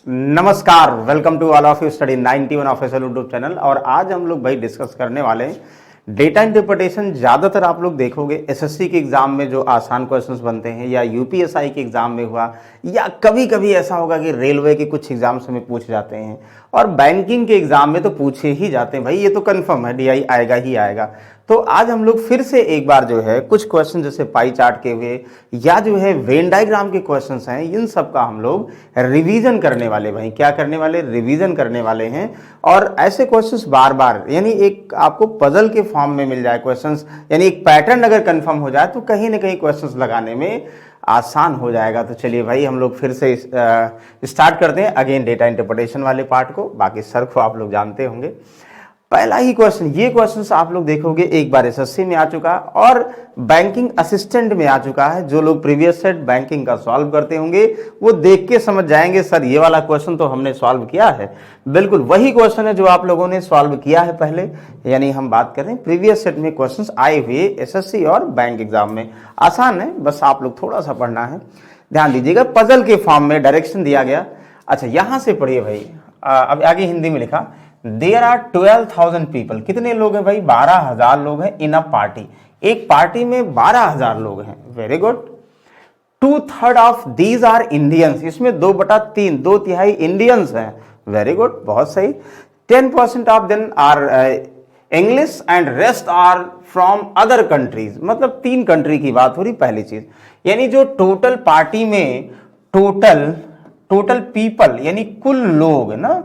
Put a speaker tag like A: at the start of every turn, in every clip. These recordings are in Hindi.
A: नमस्कार, welcome to all of you Study 91 official YouTube channel. और आज हम लोग भाई डिस्कस करने वाले हैं डेटा इंटरप्रिटेशन। ज़्यादातर आप लोग देखोगे एसएससी के एग्जाम में जो आसान क्वेश्चंस बनते हैं, या यूपीएसआई के एग्जाम में हुआ, या कभी कभी ऐसा होगा कि रेलवे के कुछ एग्जाम्स में पूछ जाते हैं, और बैंकिंग के एग्जाम में तो पूछे ही जाते हैं भाई, ये तो कंफर्म है डीआई आएगा ही आएगा। तो आज हम लोग फिर से एक बार जो है कुछ क्वेश्चन जैसे पाई चार्ट के हुए या जो है वेन डायग्राम के क्वेश्चंस हैं, इन सब का हम लोग रिवीजन करने वाले भाई। क्या करने वाले? रिवीजन करने वाले हैं। और ऐसे क्वेश्चंस बार बार, यानी एक आपको पजल के फॉर्म में मिल जाए क्वेश्चंस, यानी एक पैटर्न अगर कंफर्म हो जाए तो कहीं ना कहीं क्वेश्चंस लगाने में आसान हो जाएगा। तो चलिए भाई हम लोग फिर से स्टार्ट करते हैं अगेन डेटा इंटरप्रिटेशन वाले पार्ट को। बाकी सर को आप लोग जानते होंगे। पहला ही क्वेश्चन, ये क्वेश्चन आप लोग देखोगे एक बार एसएससी में आ चुका और बैंकिंग असिस्टेंट में आ चुका है। जो लोग प्रीवियस सेट बैंकिंग का सॉल्व करते होंगे वो देख के समझ जाएंगे सर ये वाला क्वेश्चन तो हमने सॉल्व किया है। बिल्कुल वही क्वेश्चन है जो आप लोगों ने सॉल्व किया है पहले, यानी हम बात कर रहे हैं प्रीवियस सेट में क्वेश्चन आए हुए एसएससी और बैंक एग्जाम में। आसान है, बस आप लोग थोड़ा सा पढ़ना है। ध्यान दीजिएगा, पजल के फॉर्म में डायरेक्शन दिया गया। अच्छा यहां से पढ़िए भाई, अब आगे हिंदी में लिखा देयर आर 12,000 पीपल। कितने लोग हैं भाई? 12,000 लोग हैं इन अ पार्टी। एक पार्टी में 12,000 लोग हैं। Very good. 2/3 of these are Indians. इसमें 2/3, 2/3 इंडियंस हैं। वेरी गुड, बहुत सही। 10% of them are English and rest are from other countries. मतलब 3 कंट्री की बात हो रही। पहली चीज, यानी जो टोटल पार्टी में टोटल पीपल यानी कुल लोग ना,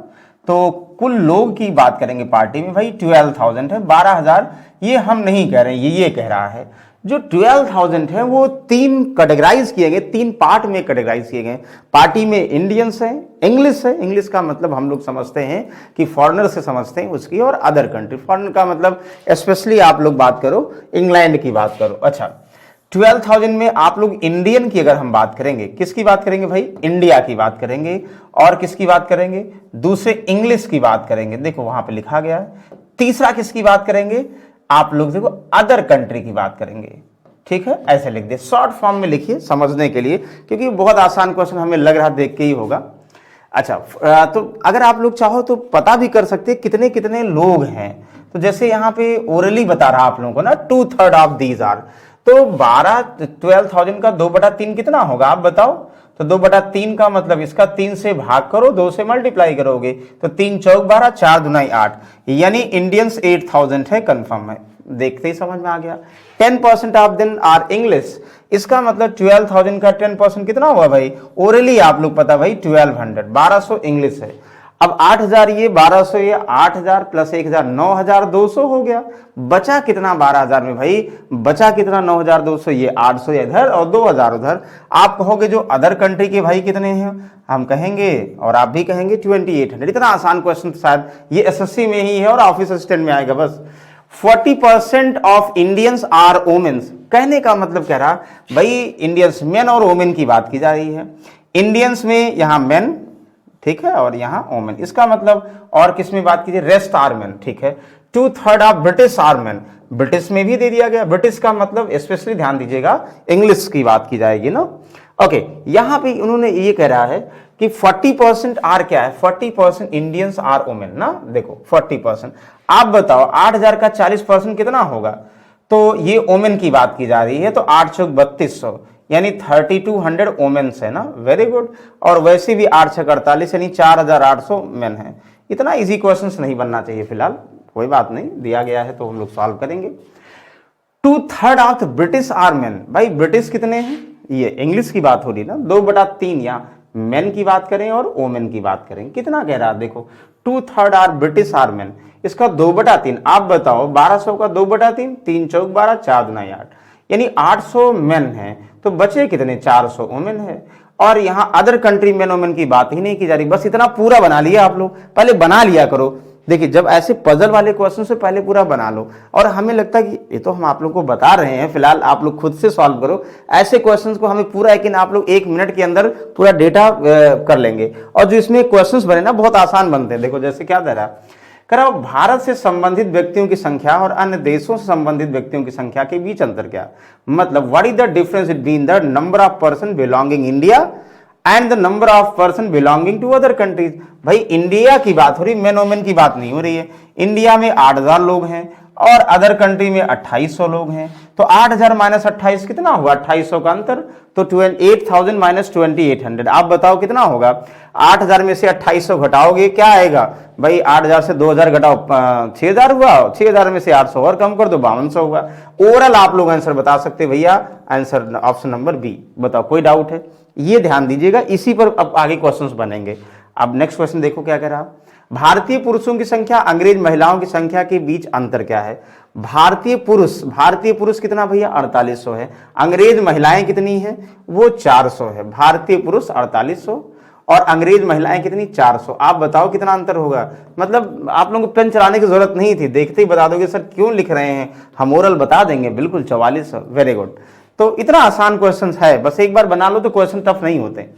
A: तो कुल लोग की बात करेंगे पार्टी में भाई 12,000 है। 12,000 ये हम नहीं कह रहे हैं, ये कह रहा है। जो 12,000 है वो 3 कैटेगराइज किए गए, 3 पार्ट में कैटेगराइज किए गए। पार्टी में इंडियंस है, इंग्लिश है। इंग्लिश का मतलब हम लोग समझते हैं कि फॉरेनर से समझते हैं उसकी, और अदर कंट्री। फॉरेनर का मतलब स्पेशली आप लोग बात करो इंग्लैंड की बात करो। अच्छा 12,000 में आप लोग इंडियन की अगर हम बात करेंगे, किसकी बात करेंगे भाई? इंडिया की बात करेंगे। और किसकी बात करेंगे? दूसरे इंग्लिश की बात करेंगे। देखो वहां पे लिखा गया है। तीसरा किसकी बात करेंगे? आप लोग देखो अदर कंट्री की बात करेंगे। ठीक है, ऐसे लिख दे, शॉर्ट फॉर्म में लिखिए समझने के लिए, क्योंकि बहुत आसान क्वेश्चन हमें लग रहा देख के ही होगा। अच्छा तो अगर आप लोग चाहो तो पता भी कर सकते हैं कितने कितने लोग हैं। तो जैसे यहाँ पे ओरली बता रहा आप लोगों को ना, 2/3 ऑफ दीज आर। तो 12,000 का 2/3 कितना होगा आप बताओ? तो 2/3 का मतलब इसका 3 से भाग करो, 2 से मल्टीप्लाई करोगे तो 3 चौक 12, 4 दूना 8, यानी इंडियंस 8,000 है। कंफर्म है, देखते ही समझ में आ गया। 10% ऑफ देम आर इंग्लिश। इसका मतलब 12,000 का 10% कितना हुआ भाई? ओरली आप लोग पता भाई 1200, 1200 इंग्लिश है। अब 8,000 ये, 1200 ये, 8,000 प्लस 1,000 9,200 हो गया। बचा कितना 12,000 में भाई? बचा कितना 9,200? ये 800 इधर और 2,000 उधर। आप कहोगे जो अदर कंट्री के भाई कितने हैं? हम कहेंगे और आप भी कहेंगे 2,800। इतना आसान क्वेश्चन शायद ये एसएससी में ही है और ऑफिस असिस्टेंट में आएगा बस। 40% ऑफ इंडियंस आर वोमेन्स। कहने का मतलब कह रहा भाई इंडियंस मेन और वोमेन की बात की जा रही है। इंडियंस में यहां मेन, ठीक है, और यहां वोमेन। इसका मतलब और किस में बात कीजिए? Rest are men. ठीक है। 2/3 of British are men. British में भी दे दिया गया। ब्रिटिश का मतलब स्पेशली ध्यान दीजिएगा इंग्लिश की बात की जाएगी ना। ओके, यहां पे उन्होंने ये कह रहा है कि 40% आर क्या है? 40% इंडियंस आर वोमेन ना। देखो 40%, आप बताओ 8,000 का 40% कितना होगा? तो ये वोमेन की बात की जा रही है। तो 8 चौक 3200, यानी 3,200 वोमेन्स है ना। Very good. और वैसे भी 8 छक 48, यानी 4,800 मेन है। इतना इजी क्वेश्चंस नहीं बनना चाहिए फिलहाल, कोई बात नहीं, दिया गया है तो हम लोग सॉल्व करेंगे। 2/3 ऑफ ब्रिटिश आर मेन। भाई ब्रिटिश कितने हैं? ये इंग्लिश की बात हो रही ना। 2/3 यहाँ मेन की बात करें और वोमेन की बात करें। कितना कह रहा देखो, 2/3 आर ब्रिटिश आर मेन। इसका 2/3 आप बताओ, 1200 का 2/3, 3 चौक 12, 4 दूना 8, यानी 800 मेन है। तो बचे कितने? 400 वोमेन है। और यहां अदर कंट्री मेन वोमेन की बात ही नहीं की जा रही। बस इतना पूरा बना लिया आप लोग, पहले बना लिया करो। देखिए जब ऐसे पजल वाले क्वेश्चन से पहले पूरा बना लो। और हमें लगता है कि ये तो हम आप लोग को बता रहे हैं, फिलहाल आप लोग खुद से सॉल्व करो। ऐसे क्वेश्चंस को हमें पूरा, लेकिन आप लोग 1 मिनट के अंदर पूरा डेटा कर लेंगे। और जो इसमें क्वेश्चंस बने ना बहुत आसान बनते हैं। देखो जैसे क्या दे रहा करा, भारत से संबंधित व्यक्तियों की संख्या और अन्य देशों से संबंधित व्यक्तियों की संख्या के बीच अंतर क्या? मतलब what is the difference between the number of person belonging India and the number of person belonging to other countries. भाई इंडिया की बात हो रही, मेन वोमेन की बात नहीं हो रही है। इंडिया में 8,000 लोग हैं और अदर कंट्री में 2800 लोग हैं, तो 8,000 माइनस 28 कितना हुआ, 2800 का अंतर, तो 8,000 माइनस 2,800, आप बताओ कितना होगा। 8,000 में से 2800 घटाओगे क्या आएगा भाई, 8,000 से 2,000 घटाओ 6,000 हुआ, 6,000 में से 800 और कम कर दो 5,200 हुआ। ओवरऑल आप लोग आंसर बता सकते भैया, आंसर ऑप्शन नंबर बी। बताओ कोई डाउट है, ये ध्यान दीजिएगा, इसी पर अब आगे क्वेश्चंस बनेंगे। अब नेक्स्ट क्वेश्चन देखो क्या कह रहा, भारतीय पुरुषों की संख्या अंग्रेज महिलाओं की संख्या के बीच अंतर क्या है। भारतीय पुरुष कितना भैया 4800 है, अंग्रेज महिलाएं कितनी हैं वो 400 है। भारतीय पुरुष 4800 और अंग्रेज महिलाएं कितनी 400। आप बताओ कितना अंतर होगा। मतलब आप लोगों को पेन चलाने की जरूरत नहीं थी, देखते ही बता दोगे सर क्यों लिख रहे हैं, हम ओरल बता देंगे बिल्कुल 4400। वेरी गुड, तो इतना आसान क्वेश्चन है, बस एक बार बना लो तो क्वेश्चन टफ नहीं होते।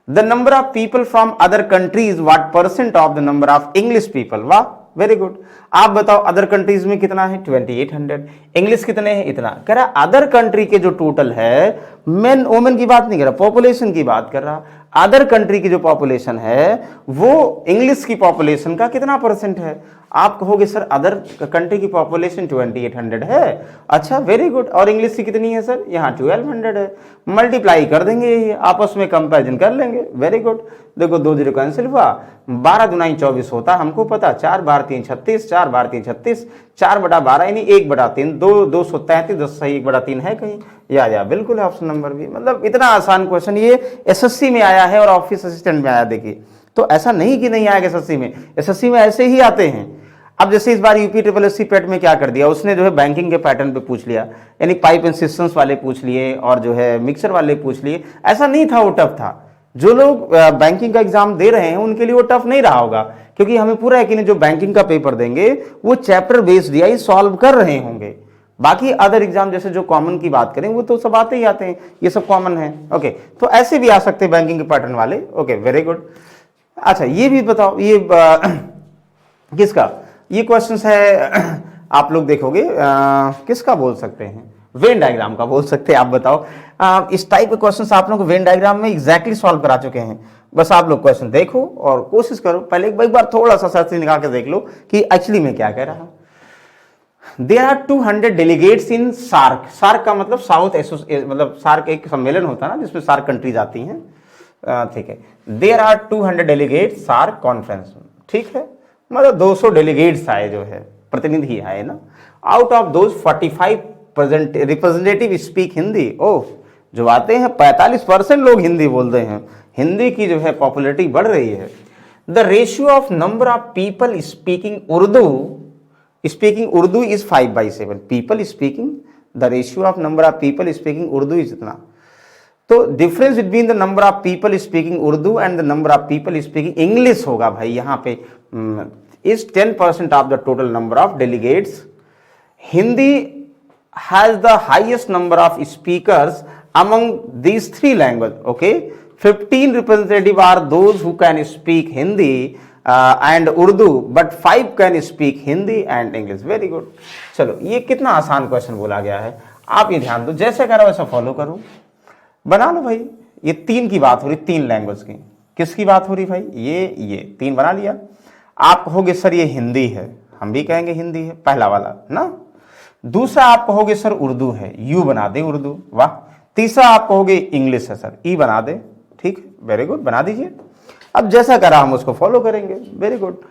A: The number of people from other countries what percent of the number of English people. वाह वेरी गुड, आप बताओ अदर कंट्रीज में कितना है 2800, इंग्लिश कितने हैं इतना। कह रहा अदर कंट्री के जो टोटल है, मेन वोमेन की बात नहीं कर रहा, पॉपुलेशन की बात कर रहा। अदर कंट्री की जो पॉपुलेशन है वो इंग्लिश की पॉपुलेशन का कितना परसेंट है। आप कहोगे सर अदर कंट्री की पॉपुलेशन 2800 है, अच्छा वेरी गुड, और इंग्लिश की कितनी है सर, यहाँ 1200 है। मल्टीप्लाई कर देंगे, ये आपस में कंपैरिजन कर लेंगे, वेरी गुड। देखो 2 0 कैंसिल हुआ, 12 दूनी 24 होता, हमको पता, 4 बार 3 36, 4 बार 3 36, 4/12 यानी 1/3, 233, 10 सही 1/3 है कहीं, या बिल्कुल है ऑप्शन नंबर बी। मतलब इतना आसान क्वेश्चन ये एसएससी में आया है और ऑफिस असिस्टेंट में आया, देखिए तो ऐसा नहीं कि नहीं आएगा एसएससी में ऐसे ही आते हैं। अब जैसे इस बार यूपी SSC पेट में क्या कर दिया, उसने जो है बैंकिंग के पैटर्न पे पूछ लिया, यानी पाइप एंड सिस्टम्स वाले पूछ लिए और जो है मिक्सर वाले पूछ लिए। ऐसा नहीं था वो टफ था, जो लोग बैंकिंग का एग्जाम दे रहे हैं उनके लिए वो टफ नहीं रहा होगा, क्योंकि हमें पूरा है कि नहीं जो बैंकिंग का पेपर देंगे वो चैप्टर बेस्ड या सॉल्व कर रहे होंगे। बाकी अदर एग्जाम जैसे जो कॉमन की बात करें वो तो सब आते ही आते हैं, ये सब कॉमन है। ओके, तो ऐसे भी आ सकते हैं बैंकिंग के पैटर्न वाले। Okay very good. अच्छा ये भी बताओ, ये किसका ये क्वेश्चन है, आप लोग देखोगे किसका बोल सकते हैं, वेन डायग्राम का बोल सकते हैं। आप बताओ इस टाइप के क्वेश्चंस आप लोग वेन डायग्राम में एग्जैक्टली सॉल्व करा चुके हैं। बस आप लोग क्वेश्चन देखो और कोशिश करो, पहले एक बार थोड़ा सा सर्च निकाल के देख लो कि एक्चुअली में क्या कह रहा। There are 200 delegates in SAARC. SAARC का मतलब साउथ एसोसिएशन, मतलब सार्क एक सम्मेलन होता है ना जिसमें सार्क कंट्रीज आती हैं, ठीक है। There are 200 delegates SAARC conference, ठीक है, मतलब 200 डेलीगेट्स आए, जो है प्रतिनिधि आए ना। Out of those 45 representative speak Hindi. Oh, जो आते हैं 45% लोग हिंदी बोलते हैं, हिंदी की जो है पॉपुलैरिटी बढ़ रही है। The ratio of number of people speaking Urdu is 5/7। People speaking, the ratio of number of people speaking Urdu is इतना। तो difference between the number of people speaking Urdu and the number of people speaking English होगा भाई, यहाँ पे is 10% of the total number of delegates. Hindi has the highest number of speakers among these 3 languages. Okay, 15 representative are those who can speak Hindi and Urdu, but 5 can speak Hindi and English. Very good. चलो ये कितना आसान क्वेश्चन बोला गया है, आप ये ध्यान दो, जैसे करो वैसा फॉलो करो, बना लो भाई। ये 3 की बात हो रही, 3 लैंग्वेज की, किसकी बात हो रही भाई, ये 3 बना लिया। आप कहोगे सर ये हिंदी है, हम भी कहेंगे हिंदी है, पहला वाला ना। दूसरा आप कहोगे सर उर्दू है, यू बना दे उर्दू, वाह। तीसरा आप कहोगे इंग्लिश है सर, ई बना दे, ठीक, वेरी गुड, बना दीजिए। अब जैसा करा हम उसको फॉलो करेंगे, वेरी गुड।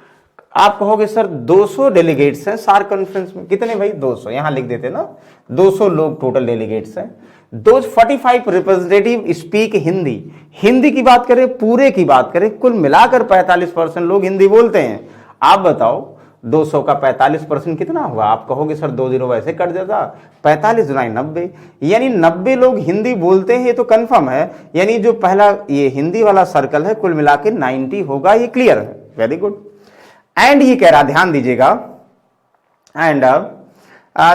A: आप कहोगे सर 200 डेलीगेट्स हैं सार्क कॉन्फ्रेंस में, कितने भाई 200, यहां लिख देते ना, 200 लोग टोटल डेलीगेट्स हैं। Those 45 representative speak Hindi. Hindi की बात करें, पूरे की बात करें, कुल मिलाकर 45% लोग हिंदी बोलते हैं। आप बताओ 200 का 45% कितना हुआ। आप कहोगे सर 2 0 वैसे कट जाता, 45 × 90, यानी 90 लोग हिंदी बोलते हैं, ये तो कंफर्म है। यानी जो पहला ये हिंदी वाला सर्कल है कुल मिला के 90 होगा, ये क्लियर है, वेरी गुड। एंड ये कह रहा, ध्यान दीजिएगा, and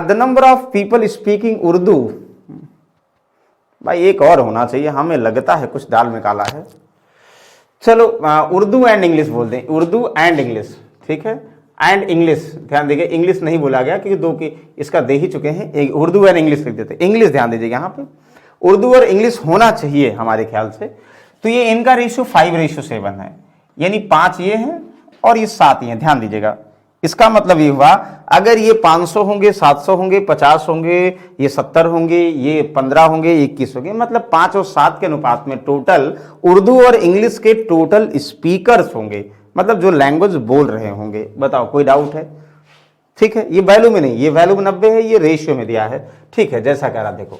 A: the number of people speaking Urdu, भाई एक और होना चाहिए, हमें लगता है कुछ दाल में काला है। चलो उर्दू एंड इंग्लिश बोल दें, उर्दू एंड इंग्लिश, ठीक है, एंड इंग्लिश, ध्यान दीजिए इंग्लिश नहीं बोला गया क्योंकि 2 की इसका दे ही चुके हैं, एक उर्दू एंड इंग्लिश लिख देते, इंग्लिश ध्यान दीजिएगा, यहाँ पे उर्दू और इंग्लिश होना चाहिए हमारे ख्याल से। तो ये इनका रेशियो 5:7 है, यानी 5 ये हैं और ये 7 ये हैं। ध्यान दीजिएगा, इसका मतलब ये हुआ अगर ये 500 होंगे, 700 होंगे, 50 होंगे, ये 70 होंगे, ये 15 होंगे, 21 होंगे, मतलब 5 और 7 के अनुपात में टोटल उर्दू और इंग्लिश के टोटल स्पीकर्स होंगे, मतलब जो लैंग्वेज बोल रहे होंगे। बताओ कोई डाउट है? ठीक है, ये वैल्यू में नहीं, ये वैल्यू में 90 है, ये रेशियो में दिया है। ठीक है, जैसा कह रहा देखो,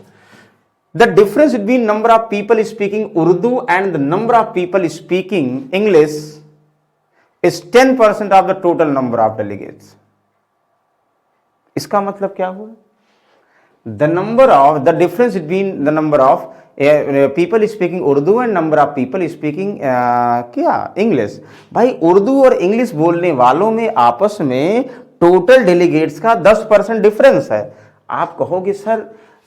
A: the difference between number of people speaking Urdu and the number of people speaking English is 10% of the total number of delegates. इसका मतलब क्या हुआ? The difference between the number of people speaking Urdu and number of people speaking क्या इंग्लिश। भाई उर्दू और इंग्लिश बोलने वालों में आपस में टोटल डेलीगेट्स का 10% डिफरेंस है। आप कहोगे सर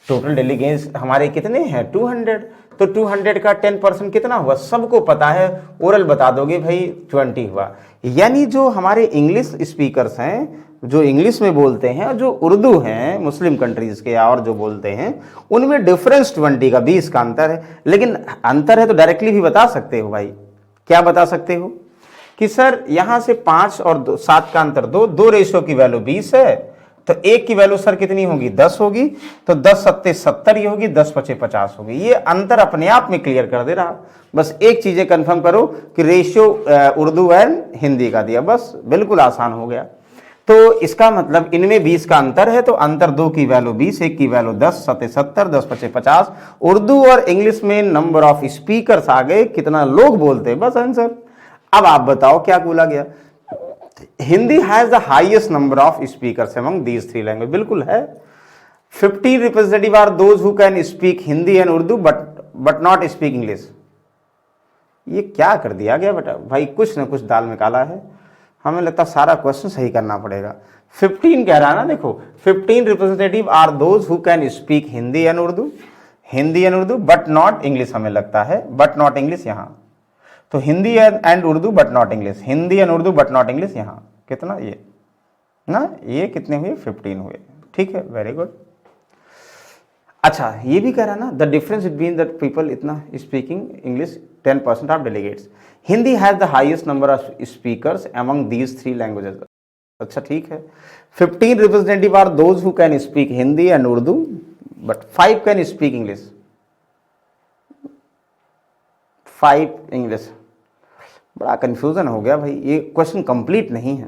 A: टोटल डेलीगेट्स हमारे कितने हैं? 200, तो 200 का 10% कितना हुआ? सबको पता है, ओरल बता दोगे भाई 20 हुआ। यानी जो हमारे इंग्लिश स्पीकर्स हैं, जो इंग्लिश में बोलते हैं, और जो उर्दू हैं मुस्लिम कंट्रीज के और जो बोलते हैं, उनमें डिफरेंस 20 का 20 का अंतर है। लेकिन अंतर है तो डायरेक्टली भी बता सकते हो भाई। क्या बता सकते हो? कि सर यहां से 5 और 7 का अंतर 2 रेशियो की वैल्यू 20 है, तो 1 की वैल्यू सर कितनी होगी? 10 होगी, तो 10 सत्ते 70 ही होगी, 10 पचे 50 होगी। ये अंतर अपने आप में क्लियर कर दे रहा। बस एक चीजें कंफर्म करो कि रेशियो उर्दू एंड हिंदी का दिया, बस बिल्कुल आसान हो गया। तो इसका मतलब इनमें 20 का अंतर है, तो अंतर 2 की वैल्यू 20, 1 की वैल्यू 10 सत्ते 70, 10 पचे 50। उर्दू और इंग्लिश में नंबर ऑफ स्पीकर्स आ गए, कितना लोग बोलते हैं, बस आंसर। अब आप बताओ क्या बोला गया? Hindi has the highest number of speakers among these 3 language. बिल्कुल है। 15 representative are those who can speak Hindi and Urdu but not speak English. ये क्या कर दिया गया बेटा? भाई कुछ ना कुछ दाल में काला है। हमें लगता सारा क्वेश्चन सही करना पड़ेगा। 15 कह रहा ना, देखो 15 representative are those who can speak Hindi and Urdu but not English. हमें लगता है बट नॉट इंग्लिश यहां, तो Hindi and Urdu but not English, Hindi and Urdu but not English यहां कितना? ये ना, ये कितने हुए? 15 हुए। ठीक है, वेरी गुड। अच्छा, ये भी कह रहा ना, the difference between the people इतना speaking English 10% of delegates. Hindi has the highest number of speakers among these 3 languages. अच्छा ठीक है। 15 representative are those who can speak Hindi and Urdu but 5 can speak English. 5 English. बड़ा कंफ्यूजन हो गया भाई, ये क्वेश्चन कंप्लीट नहीं है।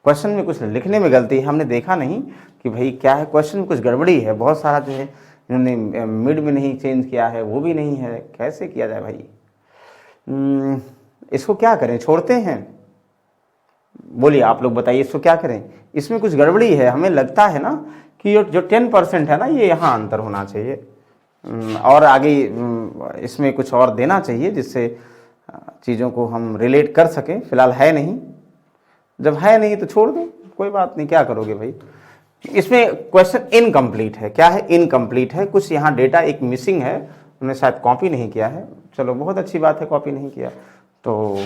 A: क्वेश्चन में कुछ लिखने में गलती है, हमने देखा नहीं कि भाई क्या है, क्वेश्चन में कुछ गड़बड़ी है। बहुत सारा जो है इन्होंने मिड में नहीं चेंज किया है, वो भी नहीं है। कैसे किया जाए भाई? इसको क्या करें? छोड़ते हैं? बोलिए आप लोग बताइए, इसको क्या करें? इसमें कुछ गड़बड़ी है। हमें लगता है ना कि जो 10% है ना, ये यहाँ अंतर होना चाहिए और आगे इसमें कुछ और देना चाहिए जिससे चीज़ों को हम रिलेट कर सकें। फिलहाल है नहीं, जब है नहीं तो छोड़ दो, कोई बात नहीं। क्या करोगे भाई? इसमें क्वेश्चन इनकम्प्लीट है। क्या है? इनकम्प्लीट है। कुछ यहाँ डेटा एक मिसिंग है, उन्होंने शायद कॉपी नहीं किया है। चलो बहुत अच्छी बात है, कॉपी नहीं किया तो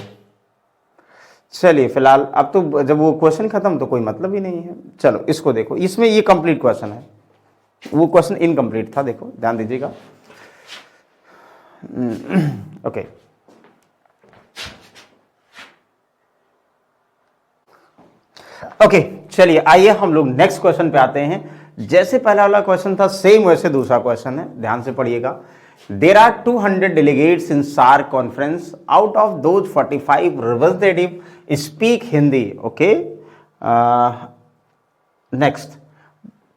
A: चलिए फिलहाल। अब तो जब वो क्वेश्चन खत्म तो कोई मतलब ही नहीं है। चलो इसको देखो, इसमें ये कंप्लीट क्वेश्चन है, वो क्वेश्चन इनकम्प्लीट था। देखो ध्यान दीजिएगा। ओके, ओके चलिए आइए हम लोग नेक्स्ट क्वेश्चन पे आते हैं। जैसे पहला वाला क्वेश्चन था सेम वैसे दूसरा क्वेश्चन है, ध्यान से पढ़िएगा। There are 200 delegates in SAARC conference. Out of those 45 representative speak Hindi. Okay, next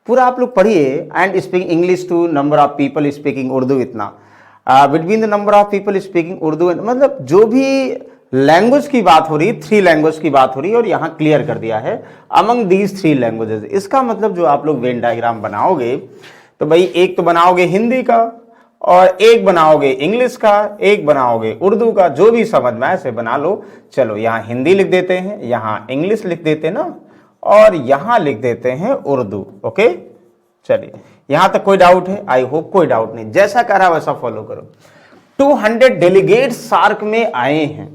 A: पूरा आप लोग पढ़िए। And speaking English to number of people speaking Urdu इतना। Between the number of people speaking Urdu, मतलब जो भी लैंग्वेज की बात हो रही, 3 लैंग्वेज की बात हो रही है और यहां क्लियर कर दिया है अमंग दीज 3 लैंग्वेजेस। इसका मतलब जो आप लोग वेन डायग्राम बनाओगे तो भाई एक तो बनाओगे हिंदी का और एक बनाओगे इंग्लिश का, एक बनाओगे उर्दू का, जो भी समझ में आए से बना लो। चलो यहां हिंदी लिख देते हैं, यहां इंग्लिश लिख देते हैं ना, और यहां लिख देते हैं उर्दू। ओके चलिए, यहां तक कोई डाउट है? आई होप कोई डाउट नहीं। जैसा कह रहा वैसा फॉलो करो। 200 डेलीगेट्स सार्क में आए हैं,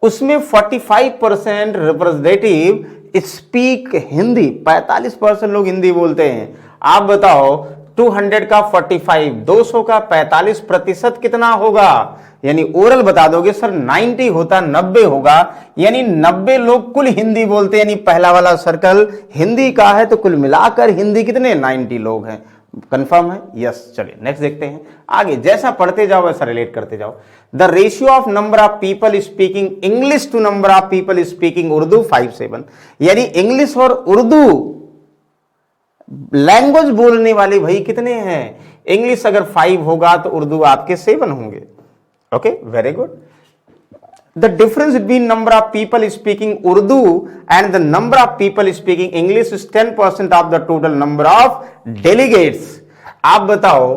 A: उसमें 45% रिप्रेजेंटेटिव स्पीक हिंदी, 45% लोग हिंदी बोलते हैं। आप बताओ 200 का 45, 200 का 45% कितना होगा? यानी ओरल बता दोगे सर 90 होता 90 होगा, यानी 90 लोग कुल हिंदी बोलते हैं, यानी पहला वाला सर्कल हिंदी का है, तो कुल मिलाकर हिंदी कितने 90 लोग हैं। कंफर्म है? यस। चलिए नेक्स्ट देखते हैं आगे, जैसा पढ़ते जाओ वैसा रिलेट करते जाओ। The ratio of number of people speaking English to number of people speaking Urdu 5-7, यानी इंग्लिश और उर्दू लैंग्वेज बोलने वाले भाई कितने हैं? इंग्लिश अगर 5 होगा तो उर्दू आपके 7 होंगे। Okay, very good. The difference between number of people speaking Urdu and the number of people speaking English is 10% of the total number of delegates। आप बताओ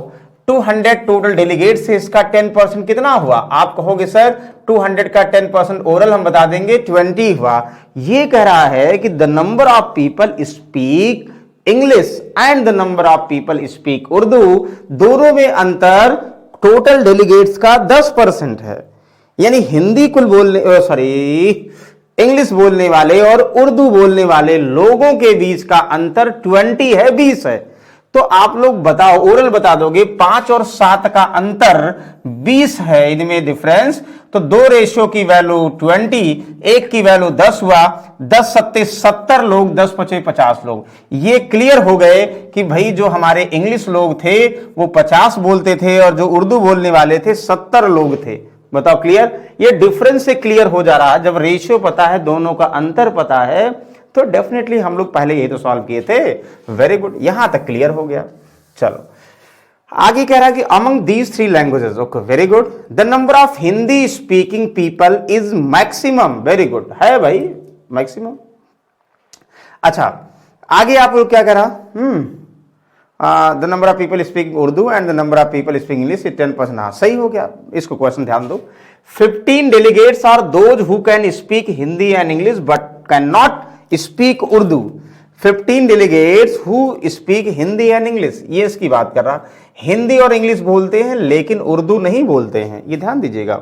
A: 200 टोटल डेलीगेट से इसका 10% कितना हुआ? आप कहोगे सर 200 का 10% ओरल, हम बता देंगे 20 हुआ। ये कह रहा है कि the number of people speak English and the number of people speak Urdu, दोनों में अंतर टोटल डेलीगेट्स का 10% है। यानी हिंदी कुल बोलने इंग्लिश बोलने वाले और उर्दू बोलने वाले लोगों के बीच का अंतर 20 है, 20 है। तो आप लोग बताओ, ओरल बता दोगे 5 और 7 का अंतर 20 है, इनमें डिफरेंस। तो 2 रेशियो की वैल्यू 20, एक की वैल्यू 10 हुआ, 10 सत्ते 70 लोग, 10 पचे 50 लोग। ये क्लियर हो गए कि भाई जो हमारे इंग्लिश लोग थे वो 50 बोलते थे और जो उर्दू बोलने वाले थे 70 लोग थे। बताओ क्लियर? ये डिफरेंस से क्लियर हो जा रहा है, जब रेशियो पता है, दोनों का अंतर पता है, तो डेफिनेटली हम लोग पहले यही तो सॉल्व किए थे। वेरी गुड, यहां तक क्लियर हो गया। चलो आगे कह रहा है कि among these 3 languages, okay very good, the number of Hindi speaking people is maximum. Very good, है भाई मैक्सिमम। अच्छा आगे आप लोग क्या करा? The number of people speaking Urdu and the number of people speaking English 10%। हाँ सही हो गया। इसको क्वेश्चन ध्यान दो। 15 delegates are those who can speak Hindi and English but can not speak Urdu. 15 delegates who speak Hindi and English, ये इसकी बात कर रहा। हिंदी और इंग्लिश बोलते हैं लेकिन उर्दू नहीं बोलते हैं, ये ध्यान दीजिएगा,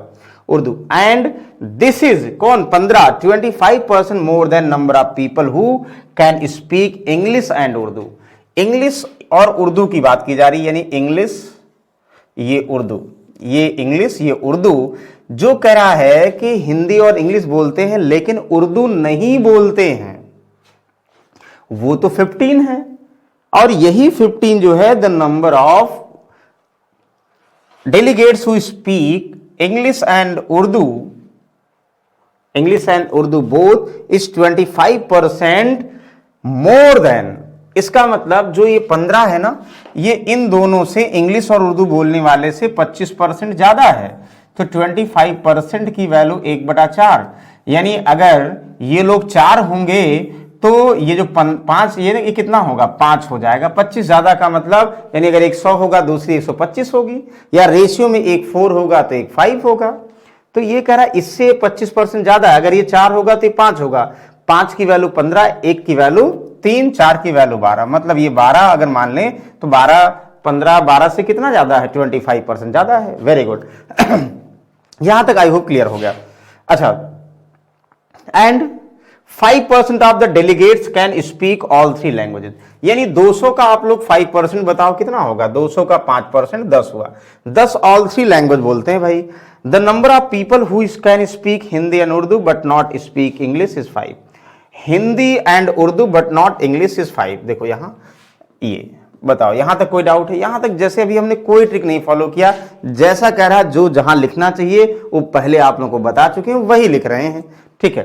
A: उर्दू। एंड दिस इज कौन? 15, 25% more than number of people who can speak English and Urdu. English और उर्दू की बात की जा रही है, यानी इंग्लिश ये उर्दू, ये इंग्लिश ये उर्दू। जो कह रहा है कि हिंदी और इंग्लिश बोलते हैं लेकिन उर्दू नहीं बोलते हैं, वो तो 15 है। और यही 15 जो है the number of delegates who speak English and Urdu, English and Urdu both is 25% more than. इसका मतलब जो ये 15 है ना, ये इन दोनों से इंग्लिश और उर्दू बोलने वाले से 25% ज्यादा है। तो 25% की वैल्यू 1/4, यानी अगर ये लोग 4 होंगे तो ये जो 5 ये कितना होगा? 5 हो जाएगा। 25 ज्यादा का मतलब यानी अगर एक 100 होगा दूसरी 125 होगी, या रेशियो में एक 4 होगा तो एक 5 होगा। तो ये कह रहा है इससे 25% ज्यादा है। अगर ये 4 होगा तो 5 होगा। 5 की वैल्यू 15, 1 की वैल्यू 3, 4 की वैल्यू 12, मतलब ये 12 अगर मान लें तो 12, 15, 12 से कितना ज्यादा है? 25% ज्यादा है। Very good. यहां तक आई होप क्लियर हो गया। अच्छा, and 5% of the delegates can speak all 3 languages, यानी 200 का आप लोग 5% बताओ कितना होगा? 200 का 5% 10 हुआ। 10 ऑल 3 लैंग्वेज बोलते हैं भाई। The number of people who can speak Hindi and Urdu but not speak English is 5। Hindi and Urdu but not English is 5। देखो यहां ये बताओ, यहां तक कोई डाउट है? यहां तक जैसे अभी हमने कोई ट्रिक नहीं फॉलो किया, जैसा कह रहा जो जहां लिखना चाहिए वो पहले आप लोगों को बता चुके हैं, वही लिख रहे हैं। ठीक है,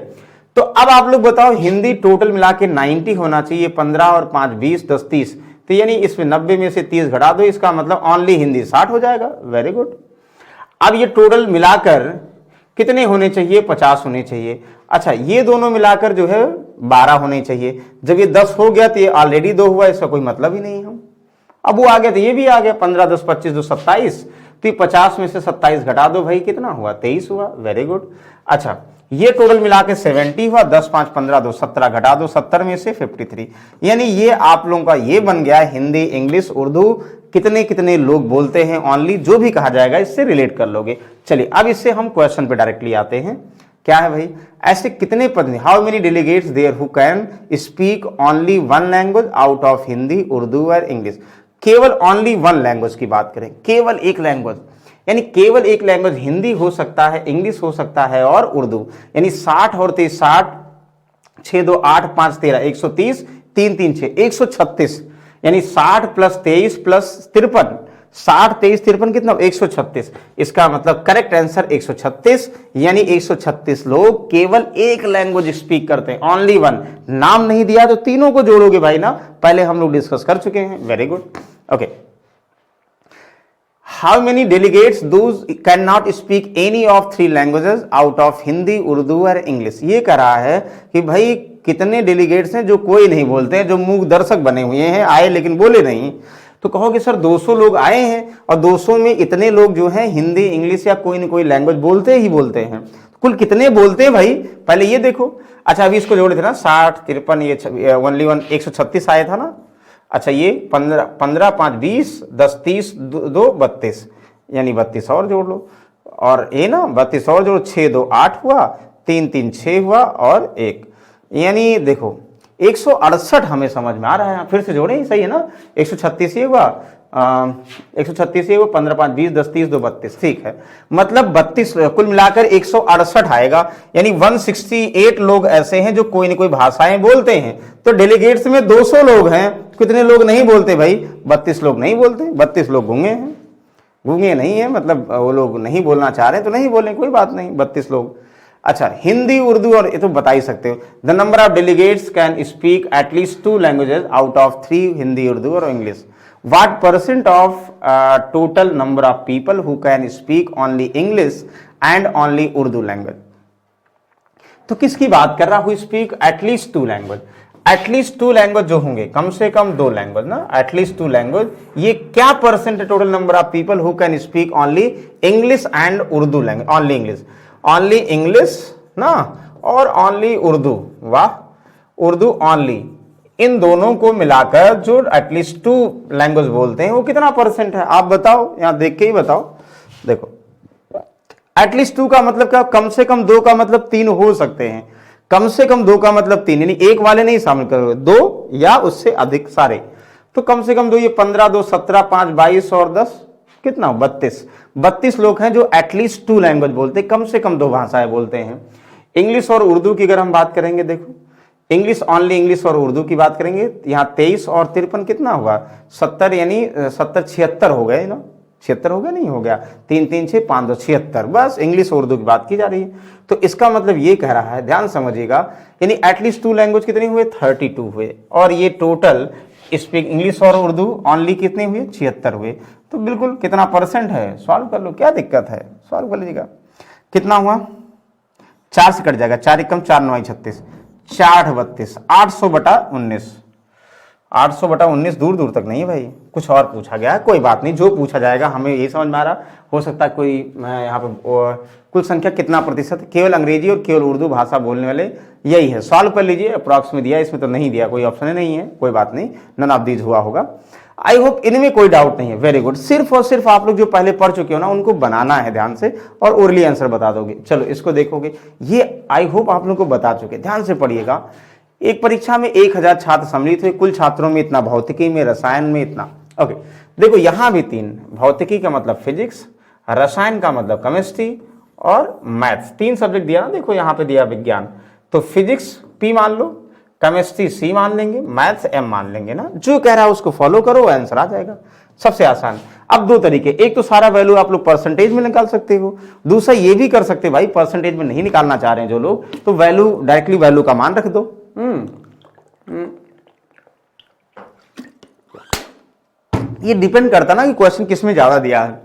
A: तो अब आप लोग बताओ हिंदी टोटल मिला के 90 होना चाहिए। 15 और 5 20, 10 30, तो यानी इसमें 90 में से 30 घटा दो, इसका मतलब ओनली हिंदी 60 हो जाएगा। Very good. अब ये टोटल मिलाकर कितने होने चाहिए? 50 होने चाहिए। अच्छा, ये दोनों मिलाकर जो है 12 होने चाहिए। जब ये 10 हो गया तो ये ऑलरेडी 2 हुआ, इसका कोई मतलब ही नहीं। हम अब वो आ गया तो ये भी आ गया। 15 10 25 2 27, तो 50 में से 27 घटा दो भाई, कितना हुआ? 23 हुआ। Very good. अच्छा, ये टोटल मिला के 70 हुआ। 10 5 15 2 17 घटा दो, 70 में से 53, यानी ये आप लोगों का ये बन गया हिंदी इंग्लिश उर्दू कितने कितने लोग बोलते हैं। ओनली जो भी कहा जाएगा इससे रिलेट कर लोगे। चलिए अब इससे हम क्वेश्चन पे डायरेक्टली आते हैं। क्या है भाई? ऐसे कितने पद, how many delegates there who can speak only 1 language out of Hindi Urdu और इंग्लिश। केवल ओनली वन लैंग्वेज की बात करें, केवल एक लैंग्वेज, यानी केवल एक लैंग्वेज हिंदी हो सकता है, इंग्लिश हो सकता है और उर्दू, यानी 60 और 30, 60 6 2 8 5 13 130 3 3 6 136, यानी 60 प्लस 23 प्लस 53, 60 23 53 कितना 136। इसका मतलब करेक्ट आंसर 136, यानी 136 लोग केवल एक लैंग्वेज स्पीक करते हैं, ओनली वन। नाम नहीं दिया तो तीनों को जोड़ोगे भाई ना, पहले हम लोग डिस्कस कर चुके हैं। Very good, okay. How many delegates those can not speak any of 3 languages out of Hindi, Urdu और इंग्लिश। ये कह रहा है कि भाई कितने डेलीगेट्स हैं जो कोई नहीं बोलते हैं, जो मूक दर्शक बने हुए हैं, आए लेकिन बोले नहीं। तो कहोगे सर 200 लोग आए हैं और 200 में इतने लोग जो हैं हिंदी, इंग्लिश या कोई न कोई लैंग्वेज बोलते ही बोलते हैं, कुल कितने बोलते हैं भाई, पहले ये देखो। अच्छा अभी इसको जोड़े थे ना, 60 53, ये ओनली वन 136 आया था ना। अच्छा ये 15 5 20 10 30 2 32, यानी 32 और जोड़ लो, और ये ना 32 और जोड़ो, 6 2 8 हुआ, 3 3 6 हुआ और 1, यानी देखो 168 हमें समझ में आ रहा है। फिर से जोड़े, सही है ना, 136 ये हुआ, 136 ये हुआ, 15 5 20 10 30 2 32, ठीक है। मतलब 32 कुल मिलाकर 168 आएगा, यानी 168 लोग ऐसे हैं जो कोई न कोई भाषाएं बोलते हैं। तो डेलीगेट्स में 200 लोग हैं, कितने लोग नहीं बोलते भाई, 32 लोग नहीं बोलते, 32 लोग गूंगे हैं, गूंगे नहीं है मतलब वो लोग नहीं बोलना चाह रहे तो नहीं बोले, कोई बात नहीं, 32 लोग। अच्छा हिंदी, उर्दू और ये तो बता ही सकते हो। The number of delegates can speak at least 2 languages out of 3, Hindi, Urdu और English. What percent of total number of people who can speak only English and only Urdu language. तो किसकी बात कर रहा, who speak at least 2 language. At least 2 language जो होंगे, कम से कम 2 लैंग्वेज ना, एटलीस्ट 2 लैंग्वेज, ये क्या परसेंट है total number of people who can speak only English and Urdu language, only English, only English ना और ओनली उर्दू, वाह, उर्दू ओनली, इन दोनों को मिलाकर जो एटलीस्ट 2 लैंग्वेज बोलते हैं वो कितना परसेंट है, आप बताओ, यहां देख के ही बताओ। देखो एटलीस्ट 2 का मतलब क्या, कम से कम 2 का मतलब 3 हो सकते हैं, कम से कम 2 का मतलब 3, यानी एक वाले नहीं शामिल करोगे, 2 या उससे अधिक सारे, तो कम से कम 2, ये 15 2 17 5 22 और 10 कितना 32 लोग हैं जो एटलीस्ट 2 लैंग्वेज बोलते हैं, कम से कम 2 भाषाएं बोलते हैं। इंग्लिश और उर्दू की अगर हम बात करेंगे, देखो इंग्लिश, ओनली इंग्लिश और उर्दू की बात करेंगे, यहाँ 23 और 53 कितना हुआ 70, यानी 70 76 हो गए ना, 76 हो गया, नहीं हो गया, 3 3 6 5 2 76, बस इंग्लिश और उर्दू की बात की जा रही है। तो इसका मतलब ये कह रहा है, ध्यान समझिएगा, यानी एटलीस्ट 2 लैंग्वेज कितने हुए 32 हुए, और ये टोटल स्पीक इंग्लिश और उर्दू ओनली कितने हुए 76 हुए। तो बिल्कुल कितना परसेंट है, सॉल्व कर लो, क्या दिक्कत है, सॉल्व कर लीजिएगा। कितना हुआ, 4 से कट जाएगा, 4 एकम 4 9 36, 4 32, 800 बटा 19, 800 बटा 19 दूर दूर तक नहीं है भाई, कुछ और पूछा गया है, कोई बात नहीं, जो पूछा जाएगा हमें यही समझ में आ रहा, हो सकता है कोई, मैं यहाँ पे कुल संख्या कितना प्रतिशत, केवल अंग्रेजी और केवल उर्दू भाषा बोलने वाले यही है, सॉल्व कर लीजिए। अप्रॉक्स में दिया, इसमें तो नहीं दिया, कोई ऑप्शन नहीं है, कोई बात नहीं, नन ऑफ दीज हुआ होगा। आई होप इनमें कोई डाउट नहीं है, वेरी गुड। सिर्फ और सिर्फ आप लोग जो पहले पढ़ चुके हो ना उनको बनाना है ध्यान से, और ओरली आंसर बता दोगे। चलो इसको देखोगे, ये आई होप आप लोग को बता चुके, ध्यान से पढ़िएगा। एक परीक्षा में 1000 छात्र सम्मिलित हुए, कुल छात्रों में इतना, भौतिकी में, रसायन में इतना, ओके। देखो यहां भी 3, भौतिकी का मतलब फिजिक्स, रसायन का मतलब केमिस्ट्री और मैथ्स, 3 सब्जेक्ट दिया ना, देखो यहां पे दिया विज्ञान, तो फिजिक्स P मान लो, केमिस्ट्री C मान लेंगे, मैथ्स M मान लेंगे ना, जो कह रहा है उसको फॉलो करो, आंसर आ जाएगा, सबसे आसान। अब 2 तरीके, एक तो सारा वैल्यू आप लोग परसेंटेज में निकाल सकते हो, दूसरा ये भी कर सकते भाई, परसेंटेज में नहीं निकालना चाह रहे हैं जो लोग, तो वैल्यू डायरेक्टली वैल्यू का मान रख दो। ये डिपेंड करता ना कि क्वेश्चन किस में ज्यादा दिया है।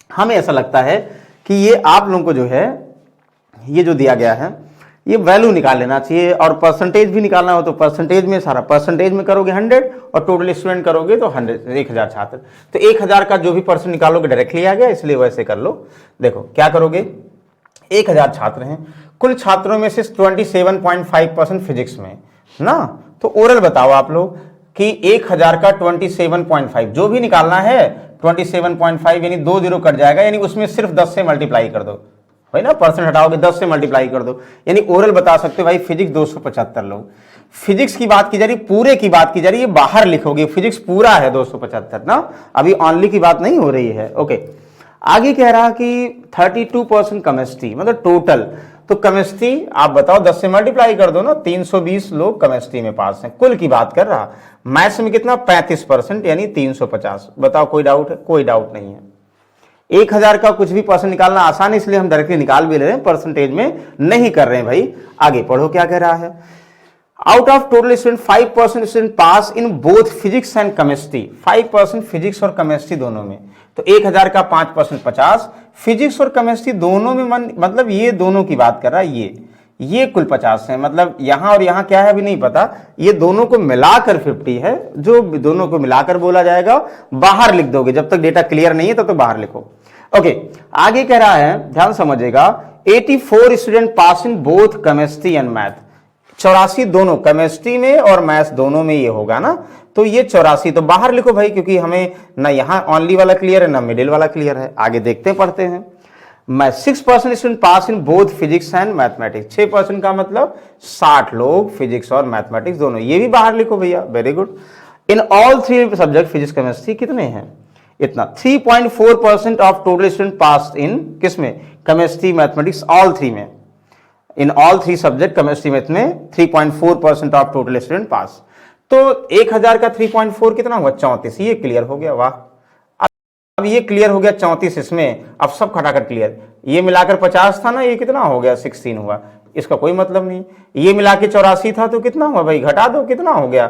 A: हमें ऐसा लगता है कि ये आप लोगों को जो है ये जो दिया गया है ये वैल्यू निकाल लेना चाहिए, और परसेंटेज भी निकालना हो तो परसेंटेज में, सारा परसेंटेज में करोगे 100 और टोटल स्टूडेंट करोगे तो 100, 1000 छात्र, तो 1000 का जो भी परसेंट निकालोगे डायरेक्टली आ गया, इसलिए वैसे कर लो। देखो क्या करोगे, 1000 छात्र हैं, कुल छात्रों में से 27.5% फिजिक्स में ना, तो ओरल बताओ आप लोग कि 1000 का 27.5 जो भी निकालना है, 27.5 यानी 2 0 कट जाएगा, यानी उसमें सिर्फ 10 से मल्टीप्लाई कर दो भाई ना, परसेंट हटाओगे 10 से मल्टीप्लाई कर दो, यानी ओरल बता सकते हो भाई फिजिक्स 275 लोग, फिजिक्स की बात की जा रही, पूरे की बात की जा रही है, बाहर लिखोगे फिजिक्स पूरा है 275 ना, अभी ऑनली की बात नहीं हो रही है। ओके, आगे कह रहा कि 32% केमिस्ट्री, मतलब टोटल। तो केमिस्ट्री आप बताओ 10 से मल्टीप्लाई कर दो ना, 320 लोग केमिस्ट्री में पास हैं, कुल की बात कर रहा। मैथ्स में कितना, 35% यानी 350। बताओ कोई डाउट है? कोई डाउट नहीं है। 1000 का कुछ भी परसेंट निकालना आसान है, इसलिए हम डायरेक्टली निकाल भी ले रहे हैं, परसेंटेज में नहीं कर रहे हैं भाई। आगे पढ़ो क्या कह रहा है। Out of total student 5% student pass in both physics and chemistry. 5% physics और केमिस्ट्री दोनों में, तो 1000 का 5% 50, फिजिक्स और केमिस्ट्री दोनों में, मतलब ये दोनों की बात कर रहा है, ये कुल 50 है। मतलब यहां और यहां क्या है अभी नहीं पता, ये दोनों को मिलाकर 50 है, जो दोनों को मिलाकर बोला जाएगा। बाहर लिख दोगे, जब तक डेटा क्लियर नहीं है तब तक बाहर लिखो। ओके, आगे कह रहा है, ध्यान समझिएगा, 84 student pass in both chemistry and math. 84 दोनों, केमिस्ट्री में और मैथ्स दोनों में ये होगा ना, तो ये 84 तो बाहर लिखो भाई, क्योंकि हमें ना यहां ऑनली वाला क्लियर है ना मिडिल वाला क्लियर है। आगे देखते पढ़ते हैं। 6% student pass in both physics and mathematics. 6% का मतलब 60 लोग फिजिक्स और मैथमेटिक्स दोनों, ये भी बाहर लिखो भैया, very good. In all 3 subject physics chemistry कितने हैं? इतना। 3.4% ऑफ टोटल स्टूडेंट पास इन किसमें? केमिस्ट्री मैथमेटिक्स, ऑल 3 में। In all 3 subject chemistry math में 3.4% ऑफ टोटल स्टूडेंट पास। तो 1000 का 3.4 कितना हुआ? 34। ये क्लियर हो गया, वाह। अब ये क्लियर हो गया 34 इसमें, अब सब खटाखट क्लियर। ये मिलाकर 50 था ना, ये कितना हो गया? 16 हुआ, इसका कोई मतलब नहीं। ये मिला के 84 था तो कितना हुआ भाई? घटा दो, कितना हो गया?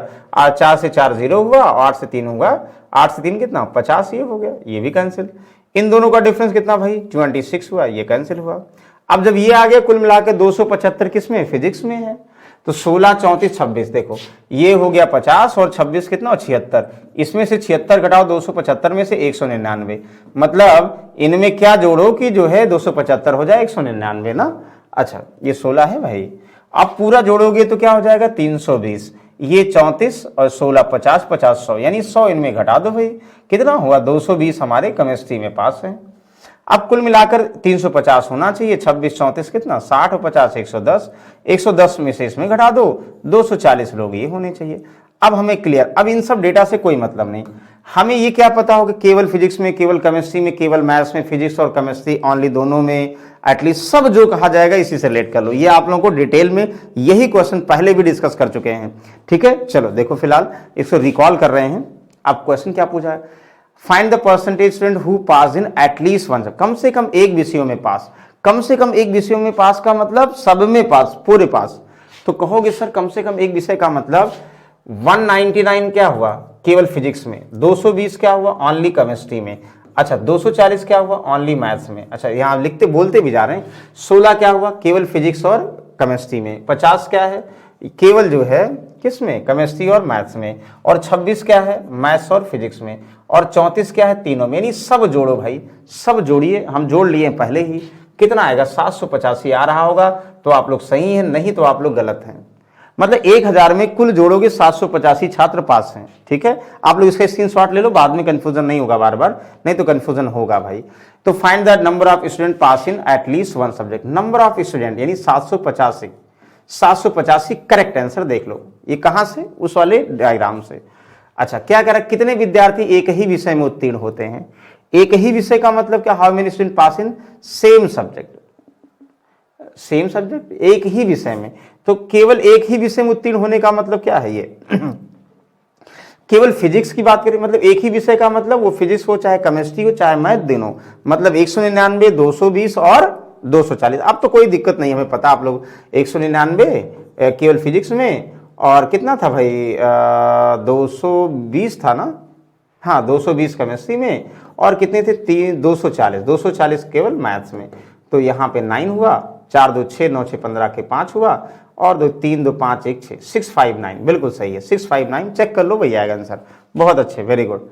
A: 4 से 4 0 हुआ, 8 से 3 हुआ, 8 से 3 कितना? 50, ये हो गया, ये भी कैंसिल। इन दोनों का डिफरेंस कितना भाई? 26 हुआ, ये कैंसिल हुआ। अब जब ये आ गया, कुल मिलाकर 275 किसमें? फिजिक्स में है। तो 16, 34, 26, देखो ये हो गया 50 और 26 कितना? 76। इसमें से 76 घटाओ 275 में से 199, मतलब इनमें क्या जोड़ो कि जो है 275 हो जाए 199 ना। अच्छा, ये 16 है भाई, अब पूरा जोड़ोगे तो क्या हो जाएगा? 320। ये 34 और 16 50, 50 100, यानी 100 इनमें घटा दो भाई, कितना हुआ? 220 हमारे केमिस्ट्री में पास है। अब कुल मिलाकर 350 होना चाहिए। 26, 34 कितना? 60 और 50 110, 110 में से इसमें घटा दो, 240 लोग ये होने चाहिए। अब हमें क्लियर, अब इन सब डेटा से कोई मतलब नहीं, हमें ये क्या पता होगा? केवल फिजिक्स में, केवल केमिस्ट्री में, केवल मैथ्स में, फिजिक्स और केमिस्ट्री ऑनली दोनों में, एटलीस्ट सब जो कहा जाएगा इसी से रिलेट कर लो। ये आप लोगों को डिटेल में यही क्वेश्चन पहले भी डिस्कस कर चुके हैं, ठीक है। चलो देखो, फिलहाल इसको रिकॉल कर रहे हैं। अब क्वेश्चन क्या पूछा है? Find the percentage student who pass in at least one, कम से कम एक विषयों में पास। कम से कम एक विषयों में पास का मतलब सब में पास, पूरे पास। तो कहोगे सर कम से कम एक विषय का मतलब 199 क्या हुआ? केवल फिजिक्स में। 220 क्या हुआ? ऑनली केमिस्ट्री में। अच्छा, 240 क्या हुआ? ऑनली मैथ्स में। अच्छा, यहां लिखते बोलते भी जा रहे हैं। 16 क्या हुआ? केवल फिजिक्स और केमिस्ट्री में। 50 क्या है? केवल जो है किसमें? केमिस्ट्री और मैथ्स में। और 26 क्या है? मैथ्स और फिजिक्स में। और 34 क्या है? तीनों में। यानी सब जोड़ो भाई, सब जोड़िए, हम जोड़ लिए पहले ही। कितना आएगा? 785 आ रहा होगा तो आप लोग सही हैं, नहीं तो आप लोग गलत हैं। मतलब 1000 में कुल जोड़ोगे 785 छात्र पास हैं, ठीक है। आप लोग इसका स्क्रीनशॉट ले लो, बाद में कंफ्यूजन नहीं होगा बार बार, नहीं तो कंफ्यूजन होगा भाई। तो find the number of student pass in at least one subject. Number of student यानी 785, 785 करेक्ट आंसर देख लो। ये कहां से? उस वाले डायग्राम से। अच्छा, क्या कह रहा है? कितने विद्यार्थी एक ही विषय में उत्तीर्ण होते हैं? एक ही विषय का मतलब क्या? How many student pass in same subject. Same subject, एक ही विषय में। तो केवल एक ही विषय में उत्तीर्ण होने का मतलब क्या है? ये केवल फिजिक्स की बात करें, मतलब एक ही विषय का मतलब वो फिजिक्स हो चाहे केमिस्ट्री हो चाहे मैथ, दोनों, मतलब 199, 220 और 240। अब तो कोई दिक्कत नहीं, हमें पता आप लोग 199 केवल फिजिक्स में, और कितना था भाई? 220 था ना, हाँ 220 केमिस्ट्री में, और कितने थे? 240 केवल मैथ्स में। तो यहाँ पे 9 हुआ, 4 2 6 9 6 15 के 5 हुआ, और 2 3 2 5 1 6, 659 बिल्कुल सही है। 659 चेक कर लो भैया आएगा आंसर। बहुत अच्छे, वेरी गुड।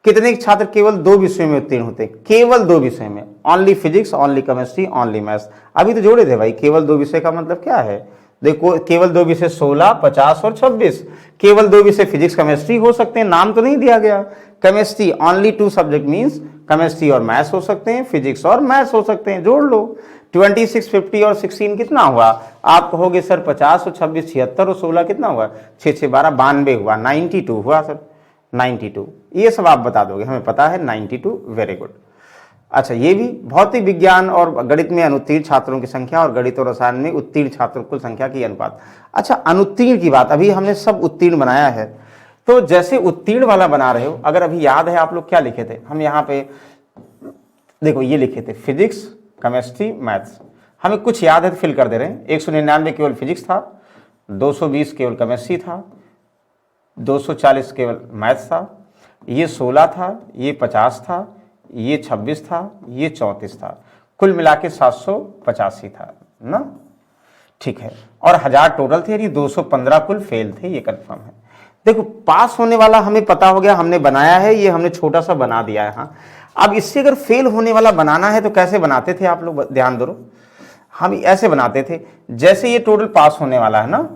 A: कितने छात्र केवल 2 विषयों में उत्तीर्ण होते हैं? केवल 2 विषय में, only physics, only chemistry, only maths. अभी तो जोड़े थे भाई, केवल 2 विषय का मतलब क्या है? देखो, केवल 2 विषय 16, 50 और 26। केवल 2 विषय फिजिक्स केमिस्ट्री हो सकते हैं, नाम तो नहीं दिया गया। Chemistry only 2 subject means chemistry और मैथ्स हो सकते हैं, फिजिक्स और मैथ्स हो सकते हैं, जोड़ लो। 26, 50 और 16 कितना हुआ? आप कहोगे सर 50 और 26 76 और 16 कितना हुआ? 6 6 12 92 हुआ, 92 हुआ सर, 92। ये सब आप बता दोगे, हमें पता है 92। Very good. अच्छा, ये भी भौतिक विज्ञान और गणित में अनुत्तीर्ण छात्रों की संख्या और गणित और रसायन में उत्तीर्ण छात्रों कुल संख्या की अनुपात। अच्छा, अनुत्तीर्ण की बात, अभी हमने सब उत्तीर्ण बनाया है, तो जैसे उत्तीर्ण वाला बना रहे हो, अगर अभी याद है आप लोग क्या लिखे थे, हम यहाँ पे देखो ये लिखे थे फिजिक्स, केमिस्ट्री, मैथ्स। हमें कुछ याद है तो फिल कर दे रहे हैं। 199 केवल फिजिक्स था, 220 केवल केमिस्ट्री था, 240 केवल मैथ्स था, ये 16 था, ये 50 था, ये 26 था, ये 34 था, कुल मिला के 785 था ना, ठीक है। और 1000 टोटल थे, यानी 215 कुल फेल थे, ये कंफर्म है। देखो पास होने वाला हमें पता हो गया, हमने बनाया है, ये हमने छोटा सा बना दिया है। हाँ, अब इससे अगर फेल होने वाला बनाना है तो कैसे बनाते थे आप लोग, ध्यान दो। हम ऐसे बनाते थे, जैसे ये टोटल पास होने वाला है ना,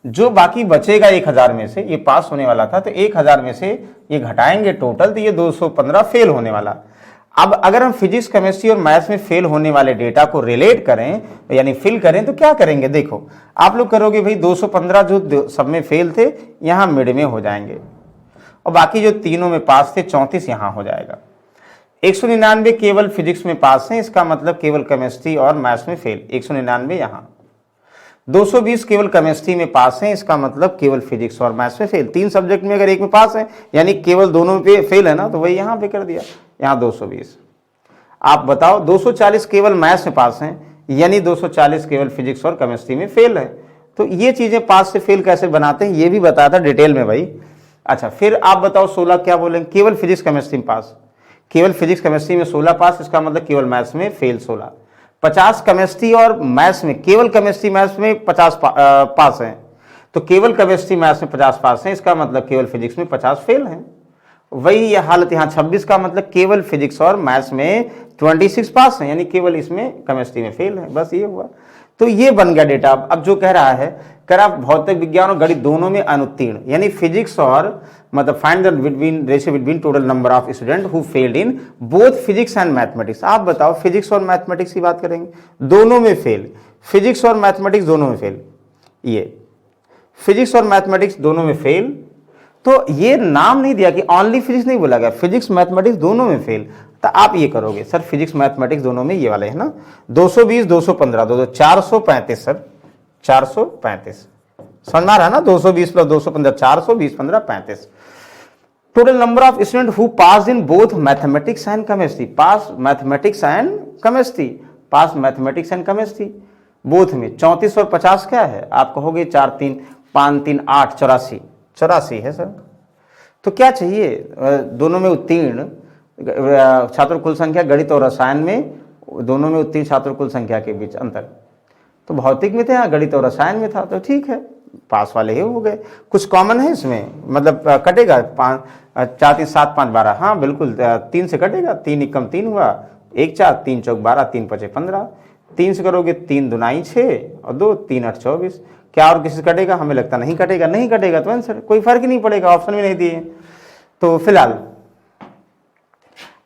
A: जो बाकी बचेगा 1000 में से, ये पास होने वाला था तो 1000 में से ये घटाएंगे टोटल, तो ये 215 फेल होने वाला। अब अगर हम फिजिक्स, केमिस्ट्री और मैथ्स में फेल होने वाले डेटा को रिलेट करें, यानी फिल करें, तो क्या करेंगे? देखो आप लोग करोगे भाई 215 जो सब में फेल थे यहां मिड में हो जाएंगे, और बाकी जो तीनों में पास थे 34 यहां हो जाएगा। 199 केवल फिजिक्स में पास हैं, इसका मतलब केवल केमिस्ट्री और मैथ्स में फेल, 199 यहां। 220 केवल केमिस्ट्री में पास हैं, इसका मतलब केवल फिजिक्स और मैथ्स में फेल। 3 सब्जेक्ट में अगर एक में पास है, यानी केवल दोनों पे फेल है ना, तो वही यहां पे कर दिया, यहां 220। आप बताओ 240 केवल मैथ्स में पास हैं, यानी 240 केवल फिजिक्स और केमिस्ट्री में फेल है। तो ये चीजें पास से फेल कैसे बनाते हैं ये भी बताया था डिटेल में भाई। अच्छा, फिर आप बताओ 16 क्या बोलेंगे? केवल फिजिक्स केमिस्ट्री में पास, केवल फिजिक्स केमिस्ट्री में 16 पास, इसका मतलब केवल मैथ्स में फेल 16। 50 केमिस्ट्री और मैथ्स में, केवल केमिस्ट्री मैथ्स में 50 पास हैं, तो केवल केमिस्ट्री मैथ्स में 50 पास हैं, इसका मतलब केवल फिजिक्स में 50 फेल हैं। वही ये हालत यहाँ 26 का मतलब केवल फिजिक्स और मैथ्स में 26 पास हैं, यानी केवल इसमें केमिस्ट्री में फेल है, बस ये हुआ। तो ये बन गया डेटा। अब जो कह रहा है, कह रहा भौतिक विज्ञान और गणित दोनों में अनुत्तीर्ण, यानी फिजिक्स और मतलब find the ratio between total number of student who failed in both physics and mathematics. आप बताओ फिजिक्स और मैथमेटिक्स की बात करेंगे, दोनों में फेल, फिजिक्स और मैथमेटिक्स दोनों में फेल, ये फिजिक्स और मैथमेटिक्स दोनों में फेल। तो ये नाम नहीं दिया कि ओनली फिजिक्स नहीं बोला गया, फिजिक्स मैथमेटिक्स दोनों में फेल। तो आप ये करोगे सर फिजिक्स मैथमेटिक्स दोनों में, ये वाले है ना, 220 215 दो 435 सर, 435 समझ में आ रहा है ना, 220 plus 215 420 15 35। Total number of student who pass in both mathematics and chemistry, pass mathematics and chemistry, pass mathematics and chemistry both में 34 और 50 क्या है? आप कहोगे 4 3 5 3 8 84, 84 है सर। तो क्या चाहिए? दोनों में उत्तीर्ण छात्र कुल संख्या, गणित और रसायन में दोनों में उत्तीर्ण छात्र कुल संख्या के बीच अंतर, तो भौतिक में थे, यहाँ गणित और रसायन में था, तो ठीक है पास वाले ही हो गए। कुछ कॉमन है इसमें, मतलब कटेगा 4 3 7 5 12, हाँ बिल्कुल 3 से कटेगा, 3 एकम 3 हुआ, 1 4 3 चौक 12 3 5 15, 3 से करोगे 3 दुनाई 6 और 2 3 8 24। क्या और किसी से कटेगा? हमें लगता नहीं कटेगा, नहीं कटेगा तो आंसर कोई फर्क ही नहीं पड़ेगा, ऑप्शन भी नहीं दिए। तो फिलहाल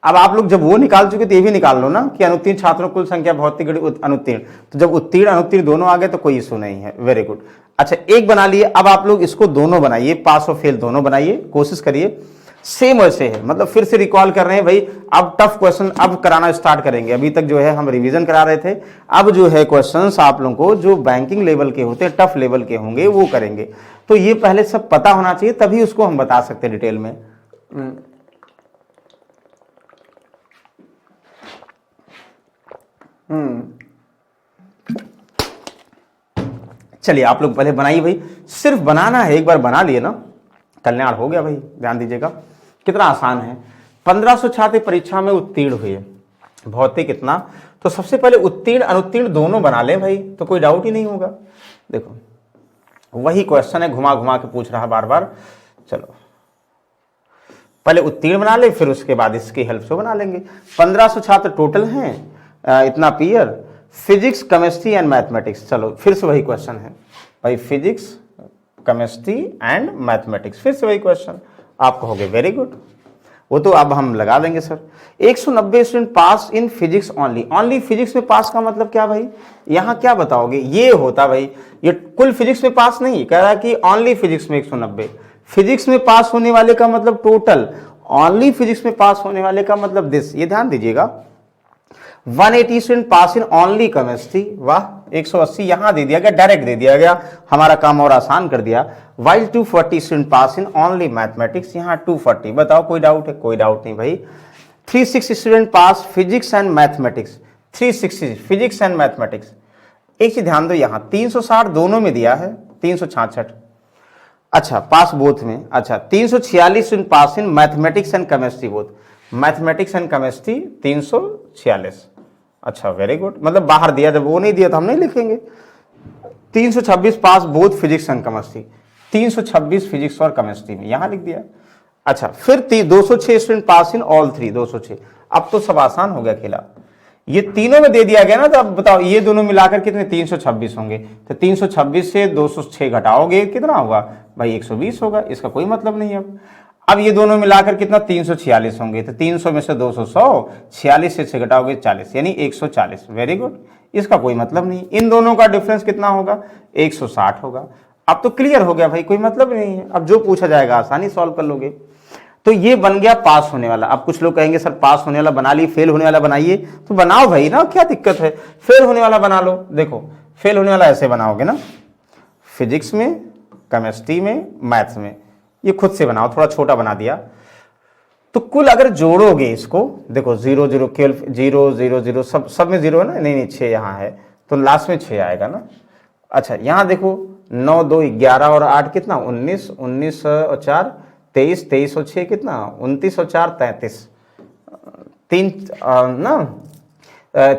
A: अब आप लोग जब वो निकाल चुके तो ये भी निकाल लो ना कि अनुत्तीर्ण छात्रों कुल संख्या भौतिक गणित अनुत्तीर्ण, तो जब उत्तीर्ण अनुत्तीर्ण दोनों आ गए तो कोई इशू नहीं है। Very good. अच्छा, एक बना लिए, अब आप लोग इसको दोनों बनाइए, पास और फेल दोनों बनाइए, कोशिश करिए। सेम वैसे है, मतलब फिर से रिकॉल कर रहे हैं भाई, अब टफ क्वेश्चन अब कराना स्टार्ट करेंगे। अभी तक जो है हम रिवीजन करा रहे थे, अब जो है क्वेश्चंस आप लोगों को जो बैंकिंग लेवल के होते हैं, टफ लेवल के होंगे, वो करेंगे। तो ये पहले सब पता होना चाहिए, तभी उसको हम बता सकते हैं डिटेल में। चलिए आप लोग पहले बनाइए भाई, सिर्फ बनाना है, एक बार बना लिए ना कल्याण हो गया भाई। ध्यान दीजिएगा कितना आसान है। 1500 छात्र परीक्षा में उत्तीर्ण हुए, भौतिक इतना, तो सबसे पहले उत्तीर्ण अनुत्तीर्ण दोनों बना ले भाई, तो कोई डाउट ही नहीं होगा। देखो वही क्वेश्चन है, घुमा घुमा के पूछ रहा बार बार। चलो पहले उत्तीर्ण बना ले, फिर उसके बाद इसकी हेल्प से बना लेंगे। 1500 छात्र टोटल हैं, इतना peer, physics chemistry and mathematics. चलो फिर से वही क्वेश्चन है भाई, फिजिक्स केमिस्ट्री एंड मैथमेटिक्स, फिर से वही क्वेश्चन। आप कहोगे वेरी गुड, वो तो अब हम लगा देंगे sir. 190 student pass in physics only. Only physics में पास का मतलब क्या भाई, यहाँ क्या बताओगे, ये होता भाई, ये कुल फिजिक्स में पास नहीं कह रहा कि ओनली फिजिक्स में 190। फिजिक्स में पास होने वाले का मतलब टोटल, ओनली फिजिक्स में पास होने वाले का मतलब दिस, ये ध्यान दीजिएगा। 180 student pass in only chemistry, वाह 180 यहां दे दिया गया, डायरेक्ट दे दिया गया, हमारा काम और आसान कर दिया। While 240 student pass in only mathematics, यहां 240। बताओ कोई डाउट है, कोई डाउट नहीं भाई। 360 student pass physics and mathematics, 360 physics and mathematics. एक चीज ध्यान दो, यहां 360 दोनों में दिया है, 366, अच्छा पास बोथ में। अच्छा 346 student pass in mathematics and chemistry both, mathematics and chemistry 346। अच्छा वेरी गुड, मतलब बाहर दिया, जब वो नहीं दिया तो हम नहीं लिखेंगे। 326 pass both physics and chemistry, 326 physics और केमिस्ट्री में, यहां लिख दिया। अच्छा फिर 206 student pass in all three, 206। अब तो सब आसान हो गया खेला, ये तीनों में दे दिया गया ना, तो अब बताओ ये दोनों मिलाकर कितने 326 होंगे, तो 326 से 206 घटाओगे कितना होगा भाई 120 होगा, इसका कोई मतलब नहीं है। अब ये दोनों मिलाकर कितना 346 होंगे, तो 300 में से 200 100, 46 से 6 घटाओगे 40, यानी 140। वेरी गुड, इसका कोई मतलब नहीं। इन दोनों का डिफरेंस कितना होगा 160 होगा। अब तो क्लियर हो गया भाई, कोई मतलब नहीं है, अब जो पूछा जाएगा आसानी सॉल्व कर लोगे। तो ये बन गया पास होने वाला। अब कुछ लोग कहेंगे सर पास होने वाला बना लिए, फेल होने वाला बनाइए, तो बनाओ भाई ना, क्या दिक्कत है, फेल होने वाला बना लो। देखो फेल होने वाला ऐसे बनाओगे ना, फिजिक्स में, केमिस्ट्री में, मैथ्स में, ये खुद से बनाओ, थोड़ा छोटा बना दिया। तो कुल अगर जोड़ोगे इसको, देखो 0 0 केवल 0 0 0 सब में 0 है ना, नहीं 6 यहाँ है, तो लास्ट में 6 आएगा ना। अच्छा यहाँ देखो 9 2 11 और 8 कितना 19, 19 और 4 23, 23 और 6 कितना 29 और 4 33, 3 ना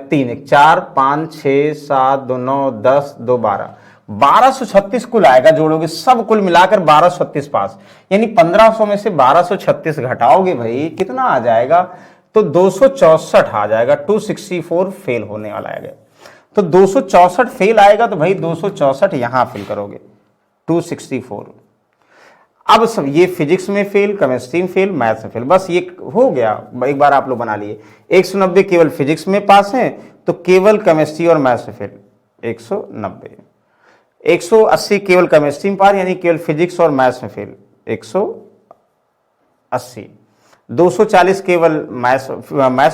A: 3 1 4 5 6 7 2 9 10 2 12, 1236 कुल आएगा, जोड़ोगे सब कुल मिलाकर 1236 पास, यानी 1500 में से 1236 घटाओगे भाई कितना आ जाएगा, तो 264 आ जाएगा। 264 फेल होने वाला आएगा, तो 264 फेल आएगा, तो भाई 264 यहां फिल करोगे 264। अब सब ये फिजिक्स में फेल, केमिस्ट्री में फेल, मैथ्स में फेल, बस ये हो गया, एक बार आप लोग बना लिए। 190 केवल फिजिक्स में पास हैं, तो केवल केमिस्ट्री और मैथ्स में फेल 190। 180 केवल केमिस्ट्री में पास, यानी केवल फिजिक्स और मैथ्स में फेल 180। 240 केवल मैथ्स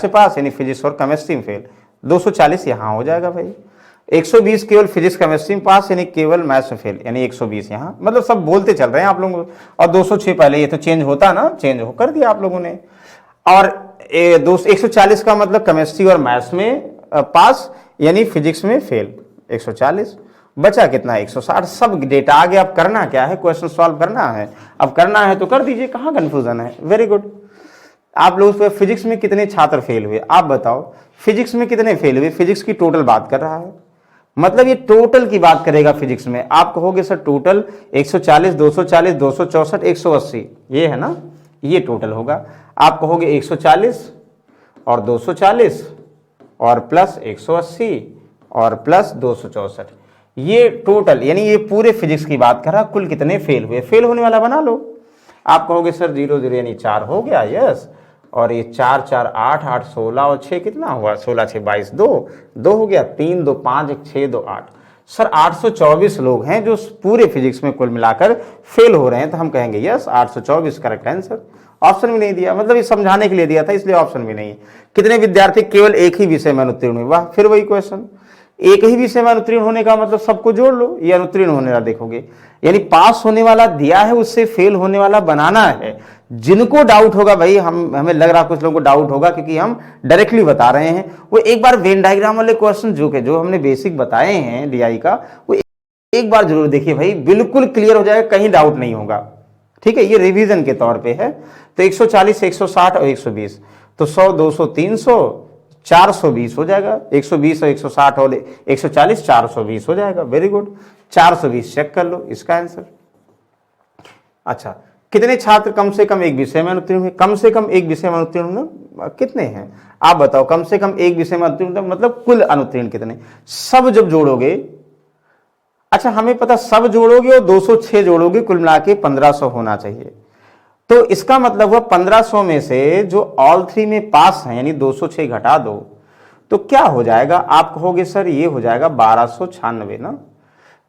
A: में पास, यानी फिजिक्स और केमिस्ट्री में फेल, 240 यहां हो जाएगा भाई। 120 केवल फिजिक्स केमिस्ट्री में पास, यानी केवल मैथ्स में फेल, यानी 120 यहां, मतलब सब बोलते चल रहे हैं आप लोगों को। और 206 पहले, ये तो चेंज होता ना, चेंज हो कर दिया आप लोगों ने। और 140 का मतलब केमिस्ट्री और मैथ्स में पास, यानी फिजिक्स में फेल 140। बचा कितना 160। सब डेटा आ गया, अब करना क्या है, क्वेश्चन सॉल्व करना है। अब करना है तो कर दीजिए, कहाँ कंफ्यूजन है। Very good. आप लोग फिजिक्स में कितने छात्र फेल हुए, आप बताओ, फिजिक्स में कितने फेल हुए, फिजिक्स की टोटल बात कर रहा है, मतलब ये टोटल की बात करेगा फिजिक्स में। आप कहोगे सर टोटल 140 240 264 180, ये है ना, ये टोटल होगा। आप कहोगे 140 और 240 और प्लस 180 और प्लस 264, ये टोटल, यानी ये पूरे फिजिक्स की बात कर रहा, कुल कितने फेल हुए। फेल होने वाला बना लो। आप कहोगे सर 0 0 यानी 4 हो गया, यस, और ये 4 4 8 8 16 और 6 कितना हुआ, 16 6 22 2 हो गया, 3 2 5 1 6 2 8। सर 824 लोग हैं जो पूरे फिजिक्स में कुल मिलाकर फेल हो रहे हैं, तो हम कहेंगे यस 824 करेक्ट आंसर। ऑप्शन भी नहीं दिया, मतलब ये समझाने के लिए दिया था, इसलिए ऑप्शन भी नहीं। कितने विद्यार्थी केवल एक ही विषय में अनुत्तीर्ण हुए, वाह, फिर वही क्वेश्चन, एक ही विषय में अनुत्तीर्ण होने का मतलब सबको जोड़ लो, ये अनुत्तीर्ण होने वाला देखोगे, यानी पास होने वाला दिया है, उससे फेल होने वाला बनाना है। जिनको डाउट होगा भाई, हमें लग रहा कुछ लोगों को डाउट होगा, क्योंकि हम डायरेक्टली बता रहे हैं, वो एक बार वेन डायग्राम वाले क्वेश्चन जो हमने बेसिक बताए हैं डीआई का, वो एक बार जरूर देखिए भाई, बिल्कुल क्लियर हो जाएगा, कहीं डाउट नहीं होगा। ठीक है, ये रिवीजन के तौर पे है। तो 140 160 और 120, तो 100 200 300 420 हो जाएगा। 120 और 160 और 140 420 हो जाएगा। वेरी गुड, 420 चेक कर लो इसका आंसर। अच्छा, कितने छात्र कम से कम एक विषय में अनुत्तीर्ण हुए, कम से कम एक विषय में अनुत्तीर्ण हुए कितने हैं, आप बताओ। कम से कम एक विषय में अनुत्तीर्ण मतलब कुल अनुत्तीर्ण कितने, सब जब जोड़ोगे, अच्छा हमें पता सब जोड़ोगे और 206 जोड़ोगे, कुल मिला के 1500 होना चाहिए। तो इसका मतलब हुआ 1500 में से जो ऑल 3 में पास है यानी 206 घटा दो तो क्या हो जाएगा, आप कहोगे सर ये हो जाएगा 1296 ना,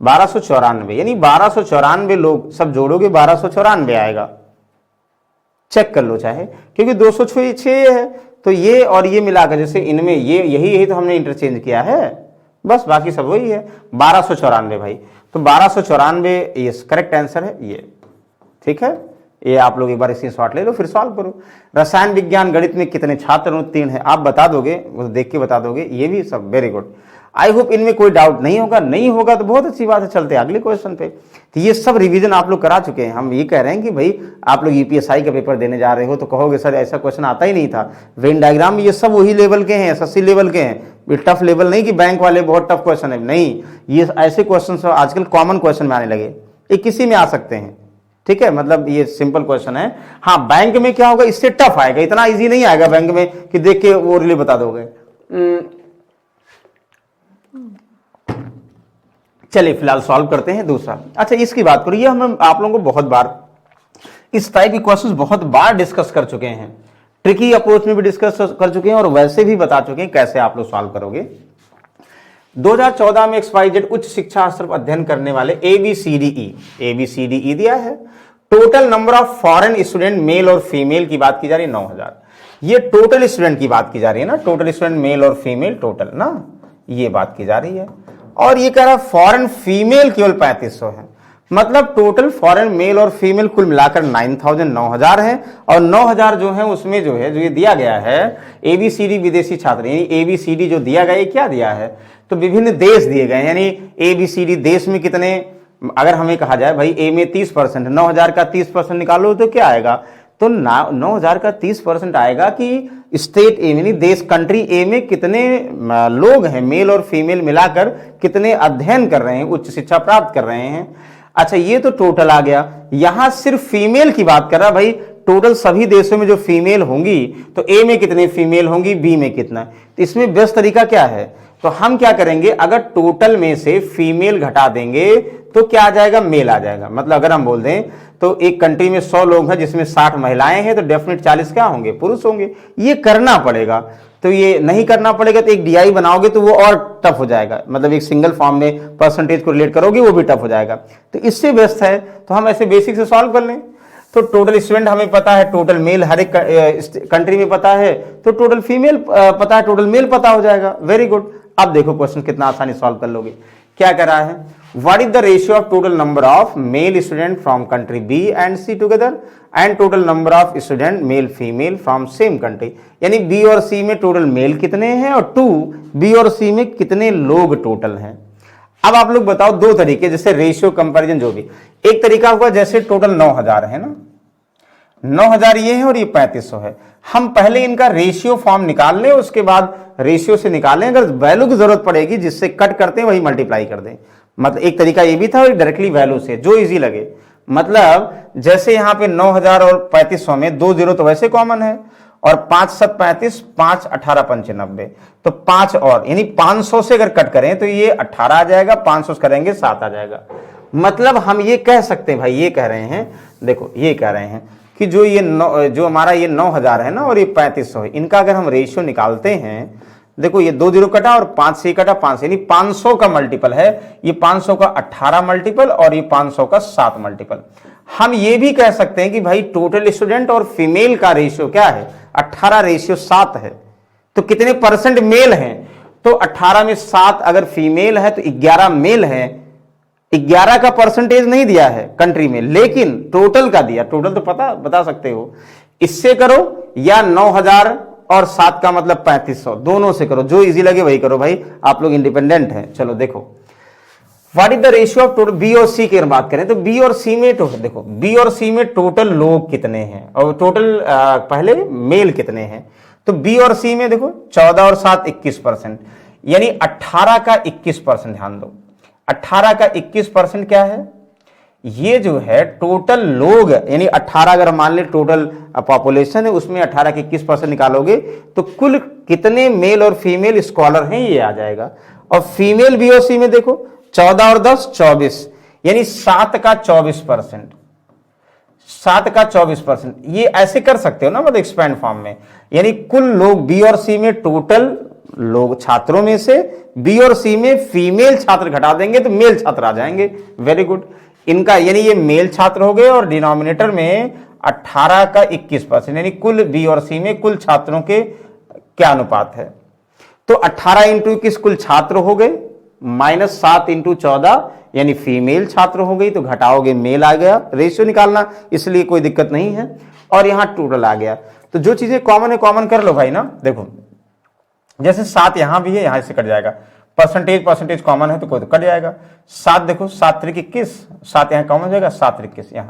A: 1294, यानी 1294 लोग सब जोड़ोगे 1294 आएगा। चेक कर लो चाहे, क्योंकि 206 है तो ये और ये मिलाकर जैसे इनमें ये यही तो हमने इंटरचेंज किया है, बस बाकी सब वही है 1294 भाई। तो 1294 ये करेक्ट आंसर है ये, ठीक है। ये आप लोग एक बार इसी शॉर्ट ले लो फिर सॉल्व करो। रसायन विज्ञान गणित में कितने छात्र उत्तीर्ण हैं आप बता दोगे, वो देख के बता दोगे, ये भी सब वेरी गुड। आई होप इनमें कोई डाउट नहीं होगा, नहीं होगा तो बहुत अच्छी बात है, चलते अगले क्वेश्चन पे। तो ये सब रिवीजन आप लोग करा चुके हैं। हम ये कह रहे हैं कि भाई आप लोग यूपीएसआई का पेपर देने जा रहे हो तो कहोगे सर ऐसा क्वेश्चन आता ही नहीं था। वेन डायग्राम ये सब वही लेवल के हैं, एसएससी लेवल के हैं, ये टफ लेवल नहीं कि बैंक वाले बहुत टफ क्वेश्चन है, नहीं, ये ऐसे क्वेश्चन आजकल कॉमन क्वेश्चन में आने लगे, ये किसी में आ सकते हैं, ठीक है। मतलब ये सिंपल क्वेश्चन है। हाँ बैंक में क्या होगा, इससे टफ आएगा, इतना इजी नहीं आएगा बैंक में कि देख के वो रिले बता दोगे। चलिए फिलहाल सॉल्व करते हैं दूसरा। अच्छा इसकी बात करो, ये हम आप लोगों को बहुत बार इस टाइप के क्वेश्चंस बहुत बार डिस्कस कर चुके हैं, ट्रिकी अप्रोच में भी डिस्कस कर चुके हैं और वैसे भी बता चुके हैं कैसे आप लोग सॉल्व करोगे। 2014 में XYZ उच्च शिक्षा स्तर पर अध्ययन करने वाले ABCDE दिया है। Total number of foreign student male और फीमेल की बात की जा रही है 9000। ये टोटल स्टूडेंट की बात की जा रही है ना, टोटल स्टूडेंट मेल और फीमेल टोटल ना, ये बात की जा रही है। और ये कह रहा है फॉरेन फीमेल केवल 3500 है, मतलब टोटल फॉरेन मेल और फीमेल कुल मिलाकर 9000 है। और 9000 जो है उसमें जो है जो ये दिया गया है ABCD विदेशी छात्र, यानी ABCD जो दिया गया है क्या दिया है, तो विभिन्न देश दिए गए, यानी ABCD देश में कितने, अगर हमें कहा जाए भाई A में 30%, 9000 का 30% निकालो तो क्या आएगा, तो 9000 का 30% आएगा कि स्टेट ए यानी देश कंट्री ए में कितने लोग हैं मेल और फीमेल मिलाकर, कितने अध्ययन कर रहे हैं, उच्च शिक्षा प्राप्त कर रहे हैं। अच्छा ये तो टोटल आ गया, यहां सिर्फ फीमेल की बात कर रहा भाई, टोटल सभी देशों में जो फीमेल होंगी तो ए में कितने फीमेल होंगी, बी में कितना। तो इसमें बेस्ट तरीका क्या है, तो हम क्या करेंगे, अगर टोटल में से फीमेल घटा देंगे तो क्या आ जाएगा, मेल आ जाएगा। मतलब अगर हम बोल दें तो एक कंट्री में 100 लोग हैं जिसमें 60 महिलाएं हैं तो डेफिनेट 40 क्या होंगे, पुरुष होंगे। ये करना पड़ेगा, तो ये नहीं करना पड़ेगा तो एक DI बनाओगे तो वो और टफ हो जाएगा, मतलब एक सिंगल फॉर्म में परसेंटेज को रिलेट करोगे वो भी टफ हो जाएगा। तो इससे बेस्ट है तो हम ऐसे बेसिक से सॉल्व कर लें। तो टोटल स्टूडेंट हमें पता है, टोटल मेल हर एक कंट्री में पता है, तो टोटल फीमेल पता है, टोटल मेल पता हो जाएगा। Very good. अब देखो क्वेश्चन कितना आसानी सॉल्व कर लोगे। क्या कर रहा है, what is the ratio of total number of male student from country B and C together and total number of student male female from same country, यानी B और C में टोटल मेल कितने हैं और B और C में कितने लोग टोटल हैं। अब आप लोग बताओ दो तरीके, जैसे रेशियो कंपैरिजन जो भी, एक तरीका हुआ जैसे टोटल 9000 है ना, 9000 ये है और ये 3500 है, हम पहले इनका रेशियो फॉर्म निकाल लें, उसके बाद रेशियो से निकालें, अगर वैल्यू की जरूरत पड़ेगी जिससे कट करते हैं वही मल्टीप्लाई कर दें। मतलब एक तरीका ये भी था और डायरेक्टली वैल्यू से, जो इजी लगे। मतलब जैसे यहाँ पे 9000 और 3500 में 2 जीरो तो वैसे कॉमन है, और 5 7 35, 5 18 95, तो 5 और यानी 500 से अगर कट करें तो ये 18 आ जाएगा, 500 करेंगे 7 आ जाएगा। मतलब हम ये कह सकते हैं भाई, ये कह रहे हैं, देखो ये कह रहे हैं कि जो हमारा ये 9000 है ना और ये 3500 है, इनका अगर हम रेशियो निकालते हैं, देखो ये 2 जीरो कटा और 5 से कटा 5, यानी 500 का मल्टीपल है, ये 500 का 18 मल्टीपल और ये 500 का 7 मल्टीपल। हम ये भी कह सकते हैं कि भाई टोटल स्टूडेंट और फीमेल का रेशियो क्या है, 18 रेशियो 7 है, तो कितने परसेंट मेल हैं, तो 18 में 7 अगर फीमेल है तो 11 मेल है। 11 का परसेंटेज नहीं दिया है कंट्री में, लेकिन टोटल का दिया, टोटल तो पता बता सकते हो, इससे करो या 9000 और 7 का मतलब 3500, दोनों से करो, जो इजी लगे वही करो भाई, आप लोग इंडिपेंडेंट हैं। चलो देखो what is the ratio of total B और C की बात करें तो B और C में देखो B और C में टोटल लोग कितने हैं और टोटल पहले मेल कितने हैं, तो B और C में देखो 14 और 7 21%, यानी 18 का 21%। ध्यान दो 18 का 21% क्या है, ये जो है टोटल लोग, यानी 18 अगर मान ले टोटल पॉपुलेशन है उसमें 18 के 21% निकालोगे तो कुल कितने मेल और फीमेल स्कॉलर हैं ये आ जाएगा। और फीमेल B और C में देखो 14 और 10 24, यानी 7 का 24%, 7 का 24%, ये ऐसे कर सकते हो ना, मतलब एक्सपेंड फॉर्म में, यानी कुल लोग बी और सी में, टोटल लोग छात्रों में से बी और सी में फीमेल छात्र घटा देंगे तो मेल छात्र आ जाएंगे। Very good. इनका यानी ये मेल छात्र हो गए और डिनोमिनेटर में 18 का 21%, यानी कुल बी और सी में कुल छात्रों के क्या अनुपात है। तो 18 इंटू 21 कुल छात्र हो गए, माइनस 7 इंटू 14 यानी फीमेल छात्र हो गई, तो घटाओगे मेल आ गया, रेशियो निकालना इसलिए कोई दिक्कत नहीं है। और यहां टोटल आ गया। तो जो चीजें कॉमन है कॉमन कर लो भाई ना। देखो जैसे 7 यहां भी है, यहां से कट जाएगा, परसेंटेज कॉमन है तो कोई तो कट जाएगा। 7 देखो, 7 त्रिक 21, 7 यहां कॉमन हो जाएगा, 7 त्रिक 21 यहां।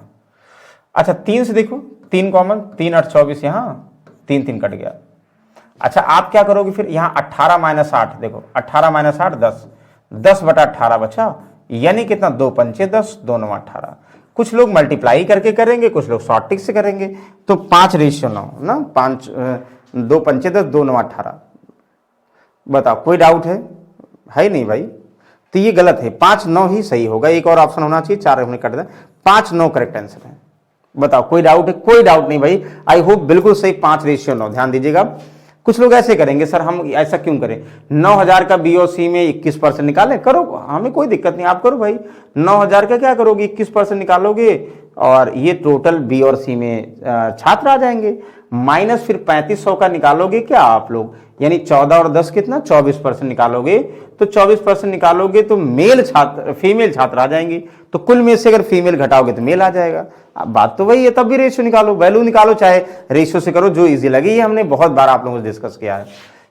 A: अच्छा 3 से देखो, 3 कॉमन, 3 8 24 यहां, 3 3 कट गया। अच्छा आप क्या करोगे फिर, यहां 18 माइनस 8, देखो 18 माइनस 8 10, 10 बटा 18 बचा, यानी कितना, 2 पंचे 10, 2 9 18। कुछ लोग मल्टीप्लाई करके करेंगे, कुछ लोग शॉर्ट टिक से करेंगे, तो 5 रेशियो 9 ना, 5 2 पंचे 10, 2 9 18। बताओ कोई डाउट है नहीं भाई, तो ये गलत है, 5 9 ही सही होगा, एक और ऑप्शन होना चाहिए, 4 हमने कट दिया, 5 9 करेक्ट आंसर है। बताओ कोई डाउट है, कोई डाउट नहीं भाई, आई होप बिल्कुल सही, 5 रेशियो 9, ध्यान दीजिएगा। कुछ लोग ऐसे करेंगे, सर हम ऐसा क्यों करें, 9000 का बी और सी में 21% निकालें, करो, हमें कोई दिक्कत नहीं, आप करो भाई। 9000 का क्या करोगे, 21% निकालोगे और ये टोटल बी और सी में छात्र आ जाएंगे, माइनस फिर 3500 का निकालोगे क्या आप लोग, यानी 14 और 10 कितना, 24% निकालोगे, तो 24% निकालोगे तो मेल छात्र फीमेल छात्र आ जाएंगी, तो कुल में से अगर फीमेल घटाओगे तो मेल आ जाएगा। अब बात तो वही है, तब भी रेशियो निकालो, वैल्यू निकालो, चाहे रेशियो से करो, जो इजी लगे, ये हमने बहुत बार आप लोगों से डिस्कस किया है।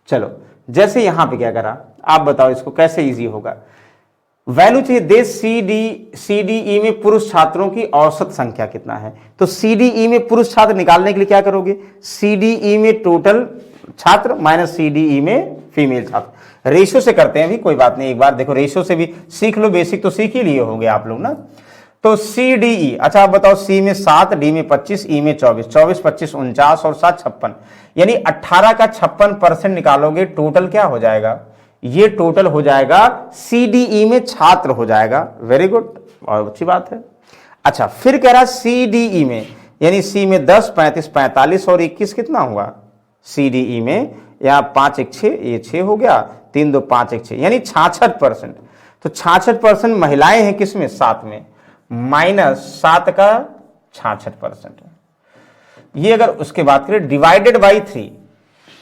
A: चलो जैसे यहां पे क्या करा, आप बताओ इसको कैसे इजी होगा। वैल्यू चाहिए, देश सीडीई में पुरुष छात्रों की औसत संख्या कितना है, तो सीडीई में पुरुष छात्र निकालने के लिए क्या करोगे, सीडीई में टोटल छात्र माइनस सीडीई में फीमेल छात्र, रेशियो से करते हैं, भी कोई बात नहीं, एक बार देखो रेशियो से भी सीख लो, बेसिक तो सीख ही लिए होंगे आप लोग ना। तो सीडीई, अच्छा आप बताओ, सी में 7, डी में 25, ई में 24, 24 25 49 और 7 56, यानी 18 का 56% निकालोगे, टोटल क्या हो जाएगा, ये टोटल हो जाएगा सीडीई में छात्र हो जाएगा। वेरी गुड, और अच्छी बात है। अच्छा फिर कह रहा सीडीई में, यानी सी में 10 35 45 और 21 कितना हुआ, सीडीई में यहाँ 5 1 6, ये 6 हो गया, 3 2 5 1 6, यानी 66%। तो 66% महिलाएं हैं किसमें, 7 में, माइनस 7 का 66%। ये अगर उसके बात करें डिवाइडेड बाई 3,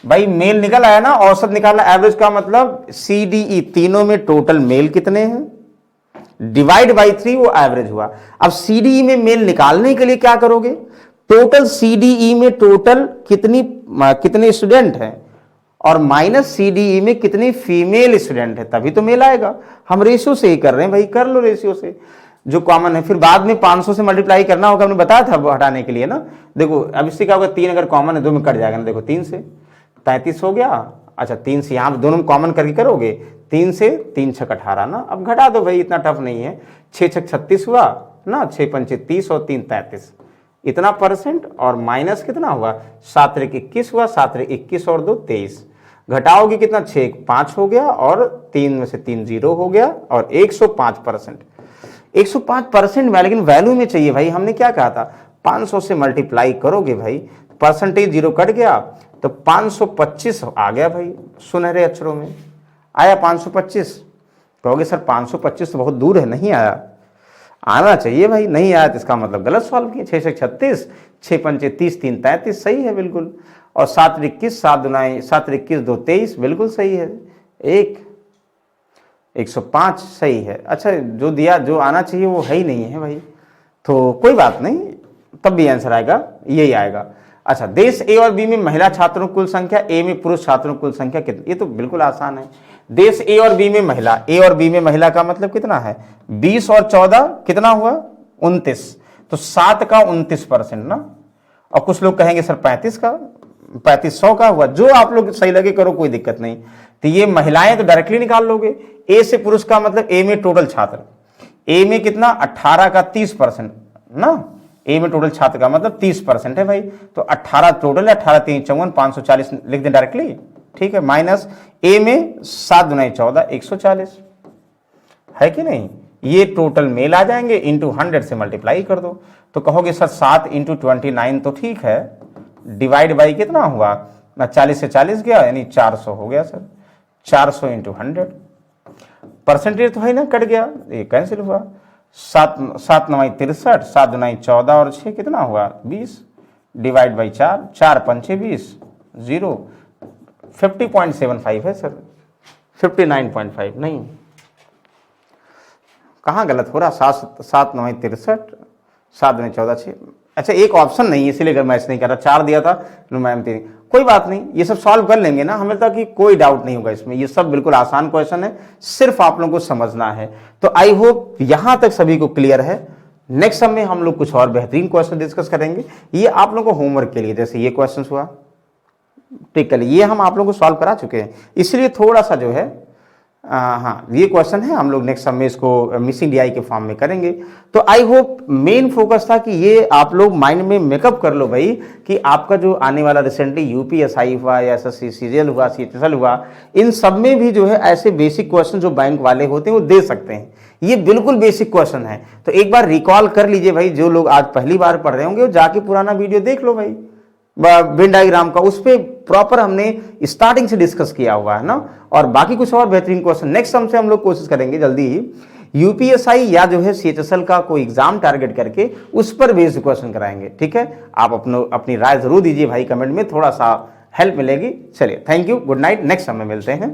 A: भाई मेल निकल आया ना, औसत निकाला, एवरेज का मतलब सीडीई तीनों में टोटल मेल कितने हैं, डिवाइड बाई 3 वो एवरेज हुआ। अब सीडीई में मेल निकालने के लिए क्या करोगे, टोटल सीडीई में टोटल कितने स्टूडेंट हैं और माइनस सीडीई में कितनी फीमेल स्टूडेंट है, तभी तो मेल आएगा। हम रेशियो से ही कर रहे हैं भाई, कर लो रेशियो से जो कॉमन है, फिर बाद में 500 से मल्टीप्लाई करना होगा, हमने बताया था हटाने के लिए ना। देखो अब इससे क्या होगा, 3 अगर कॉमन है 2 में कट जाएगा ना, देखो 3 से 33 हो गया। अच्छा 3 से यहां दोनों में कॉमन करके करोगे, 3 से 3 6 18 ना, अब घटा दो भाई, इतना टफ नहीं है, 6 6 36 हुआ ना, 6 पंचे 30 और 3 33, इतना परसेंट, और माइनस कितना हुआ, 7 3 21 हुआ, 7 3 21 और 2 23, घटाओगे कितना, 6 5 हो गया और 3 में से 3 0 हो गया, और 105%, 105% में, लेकिन वैल्यू में चाहिए भाई, हमने क्या कहा था, 500 से मल्टीप्लाई करोगे भाई, परसेंटेज 0 कट गया तो 525 आ गया भाई, सुनहरे अक्षरों में आया 525। कहोगे सर 525 तो बहुत दूर है, नहीं आया, आना चाहिए भाई, नहीं आया तो इसका मतलब गलत सॉल्व किए। 6 6 36, 6 पंचे 30, 3 33 सही है बिल्कुल, और 7 21 7 दुनाई 7 21 2 23 बिल्कुल सही है, 105 सही है। अच्छा जो दिया, जो आना चाहिए वो है ही नहीं है भाई, तो कोई बात नहीं, तब भी आंसर आएगा, यही आएगा। अच्छा देश ए और बी में महिला छात्रों की कुल संख्या, ए में पुरुष छात्रों की कुल संख्या कितनी, ये तो बिल्कुल आसान है। देश ए और बी में महिला, ए और बी में महिला का मतलब कितना है, 20 और 14 कितना हुआ, 29, तो 7 का 29% ना, और कुछ लोग कहेंगे सर 35 का, 3500 का हुआ, जो आप लोग सही लगे करो, कोई दिक्कत नहीं। तो ये महिलाएं तो डायरेक्टली निकाल लोगे, ए से पुरुष का मतलब ए में टोटल छात्र, ए में कितना 18 का 30% ना, ए में टोटल छात्र का मतलब 30% है भाई, तो 18 टोटल है, 18 3 54 540 लिख दें डायरेक्टली, ठीक है, माइनस ए में 7 दुनाई 14 140 है कि नहीं, ये टोटल मेल आ जाएंगे, इंटू 100 से मल्टीप्लाई कर दो। तो कहोगे सर 7 इंटू 29 तो ठीक है, डिवाइड बाई कितना हुआ ना, 40 से 40 गया यानी 400 हो गया सर, 400 इंटू 100। परसेंटेज तो है ना, कट गया, ये कैंसिल हुआ। 7 7 9 63, 7 9 14 और 6 कितना हुआ 20, डिवाइड बाई 4, 4 पंचे 20, 0, 50.75 है सर, 59.5 नहीं, कहाँ गलत हो रहा, 7 9 63, 7 9 14 6। अच्छा एक ऑप्शन नहीं है इसीलिए अगर मैच नहीं कर रहा, 4 दिया था मैम 3, कोई बात नहीं, ये सब सॉल्व कर लेंगे ना, हमें तक कि कोई डाउट नहीं होगा इसमें, ये सब बिल्कुल आसान क्वेश्चन है, सिर्फ आप लोगों को समझना है। तो आई होप यहां तक सभी को क्लियर है। नेक्स्ट सब में हम लोग कुछ और बेहतरीन क्वेश्चन डिस्कस करेंगे, ये आप लोगों को होमवर्क के लिए, जैसे ये क्वेश्चन हुआ टिकल, ये हम आप लोगों को सॉल्व करा चुके हैं, इसलिए थोड़ा सा जो है हाँ ये क्वेश्चन है, हम लोग नेक्स्ट सब में इसको मिसिंग डीआई के फॉर्म में करेंगे। तो आई होप मेन फोकस था कि ये आप लोग माइंड में मेकअप कर लो भाई, कि आपका जो आने वाला रिसेंटली यूपीएसआई हुआ या एसएससी सीजीएल हुआ, सीएचएसएल हुआ, इन सब में भी जो है ऐसे बेसिक क्वेश्चन जो बैंक वाले होते हैं वो दे सकते हैं, ये बिल्कुल बेसिक क्वेश्चन है। तो एक बार रिकॉल कर लीजिए भाई, जो लोग आज पहली बार पढ़ रहे होंगे वो जाके पुराना वीडियो देख लो भाई, वेन डायग्राम का, उस पर प्रॉपर हमने स्टार्टिंग से डिस्कस किया हुआ है ना। और बाकी कुछ और बेहतरीन क्वेश्चन नेक्स्ट हमसे हम लोग कोशिश करेंगे जल्दी ही यूपीएसआई या जो है सीएचएसएल का कोई एग्जाम टारगेट करके उस पर बेस्ड क्वेश्चन कराएंगे, ठीक है। आप अपनी राय जरूर दीजिए भाई कमेंट में, थोड़ा सा हेल्प मिलेगी। चलिए thank you, good night, next समय मिलते हैं।